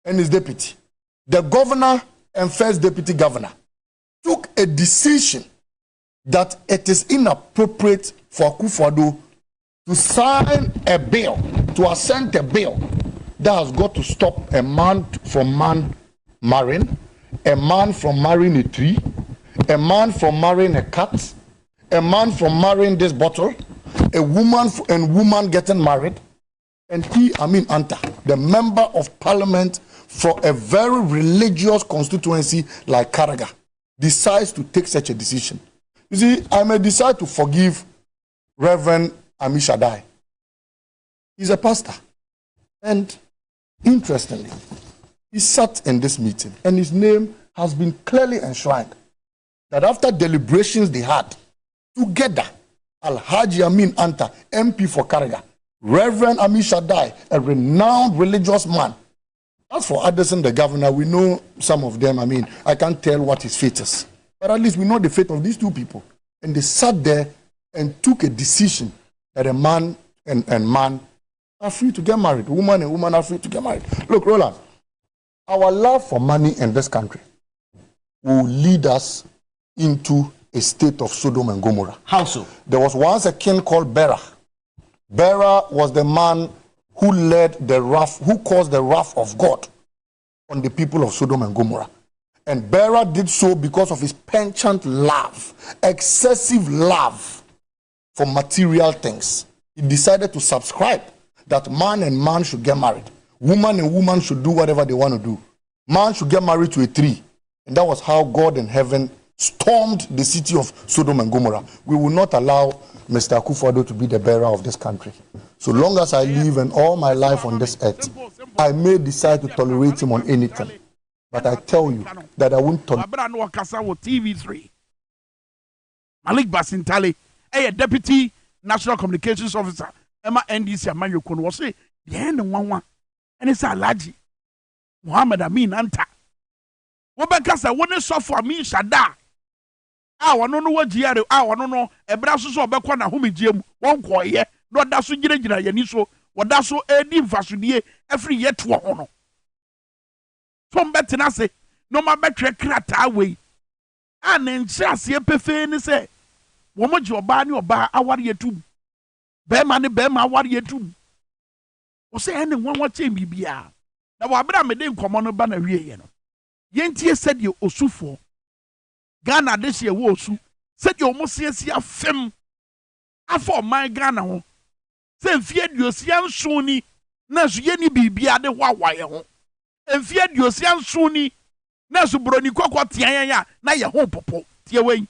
and his deputy, the governor and first deputy governor, took a decision that it is inappropriate for Akufo-Addo to sign a bill, to assent a bill that has got to stop a man from marrying, a man from marrying a tree, a man from marrying a cat, a man from marrying this bottle, a woman and woman getting married, and he, Amin Anta, the member of parliament for a very religious constituency like Karaga, decides to take such a decision. You see, I may decide to forgive Reverend Ami Shaddai. He's a pastor. And interestingly, he sat in this meeting and his name has been clearly enshrined that after deliberations they had together, Alhaji Amin Anta, MP for Karaga, Reverend Ami Shaddai, a renowned religious man. As for Addison, the governor, we know some of them. I mean, I can't tell what his fate is. But at least we know the fate of these two people. And they sat there and took a decision that a man and man are free to get married. Woman and woman are free to get married. Look, Roland, our love for money in this country will lead us into a state of Sodom and Gomorrah. How so? There was once a king called Bera. Bera was the man who who caused the wrath of God on the people of Sodom and Gomorrah. And Bera did so because of his penchant love, excessive love for material things. He decided to subscribe that man and man should get married. Woman and woman should do whatever they want to do. Man should get married to a tree. And that was how God in heaven stormed the city of Sodom and Gomorrah. We will not allow Mr. Akufo-Addo to be the bearer of this country. So long as I live and all my life on this earth, I may decide to tolerate him on anything. But I tell you that I won't tolerate. TV3. Malik Basintale, a deputy national communications officer, Emma NDC Amanyo Kun was say, the end of one, and it's Alhaji Muhammad Amin Anta. Wobekasa wone sofo Amin Shaddai. Wano no wagiare, wano no ebra so so obekwa na homigiam, won koye, no da so giregyina yani so, woda so edi mfasodie every year to ho no. Tom betina se, no ma betwe krata we. Ne nkyase pefe ni se, wo mo je oba ne oba aware yetum. Be ma ne be ma aware yetum. Wo se ene nwanwa che bibia. Na wo abra me de nkomo no ba na wieye no. Yentie said ye osufo. Ghana this year wo osu. Said ye omosiesia afem. Afọ man Ghana ho. Se mfie duosia nso ni na so ye ni bibia de hwawaye ho. Mfie duosia nso ni na so broni kokko tian ya na ye ho popo. Tie wen.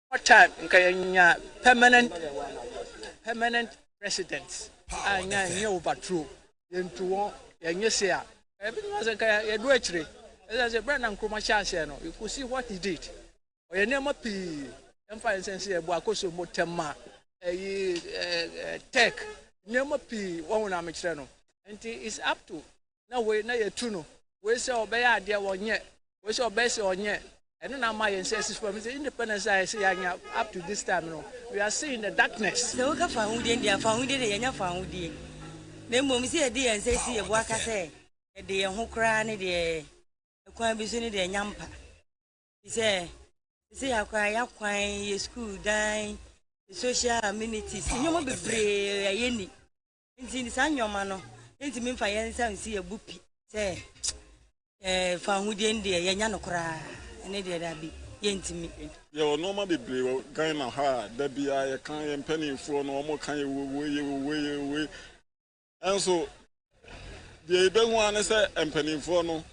What time nkanya permanent residents. Anya nye overthrow. Yentu won yenye se a. Ebi no se nkaya ye do akire. As a brand and Kromachas, you could see what he did. Or your name up, Empire Sense, Buacoso Motema, a tech, name up, one amateur. And it's up to now. We're not a tuno. We saw Bay idea 1 year. We saw best on yet. And then my ancestors from the independence I say up to this time. We are seeing the darkness. The worker found India found it and you found it. Then when we see a dear and say, a worker say, a dear who cry, dear. Kwa bisini de nyampa. He say how kwa ya kwa ye school dine social amenities nyoma bebre ayeni nti sa nyoma no nti me fa yen sa nsi ebupi se fa hudie ndie yenya no kra ene de da bi yentimi yo normal bebre gan na ha da bia ye kan ye mpanimfo no omo kan ye we enso de be hu ane se mpanimfo no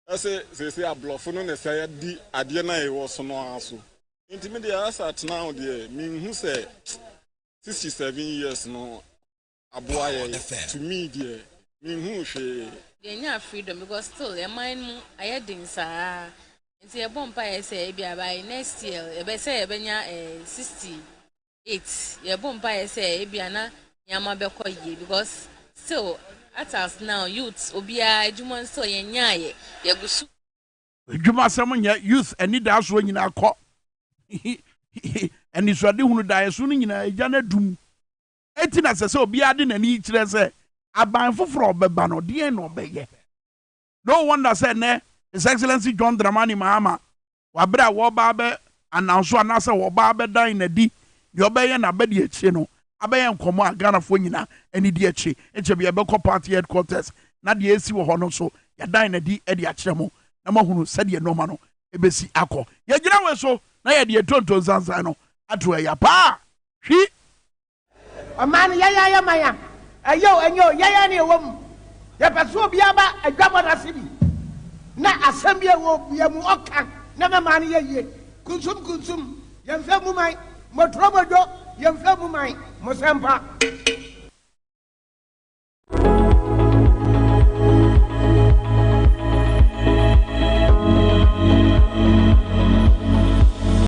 ase se ablofo no ne se di ade na e wo so no aso intimi de asa tena de me hu se 67 years no aboa ye to me de me hu hwe yenya freedom because still your mind ayedin sa nti e bompa ye say bia by next year e be say e benya 68 ye bompa ye say bia na nyama be koye because still at us now youths obia adwuma so yenya ye gusu adwuma sam nya youth ani da so nyina akọ ani so ade hunu da so nyina agya na dum eti na se obia de nani kire se aban foforo obeba no de no obeye no wonder say ne His Excellency John Dramani Mahama wabra wo ba be announce anasa wo ba be dan na di yo be na be de echi no abeye nkomo agana fo nyina ani di echi eche be be party headquarters na de esi wo ho no so ya dan na di e de akire mo na mahunu se de no ma no ebesi akọ ye gina we so na ye de tonton sansan no ato ya pa hwi amani ya maya ayo enyo ya ne wom ya peso bia ba adwabo na sibi na asambia wo ya mu oka na mamani ye kunsum yemfa mu mai motrobodo yemfa mu mai mosempa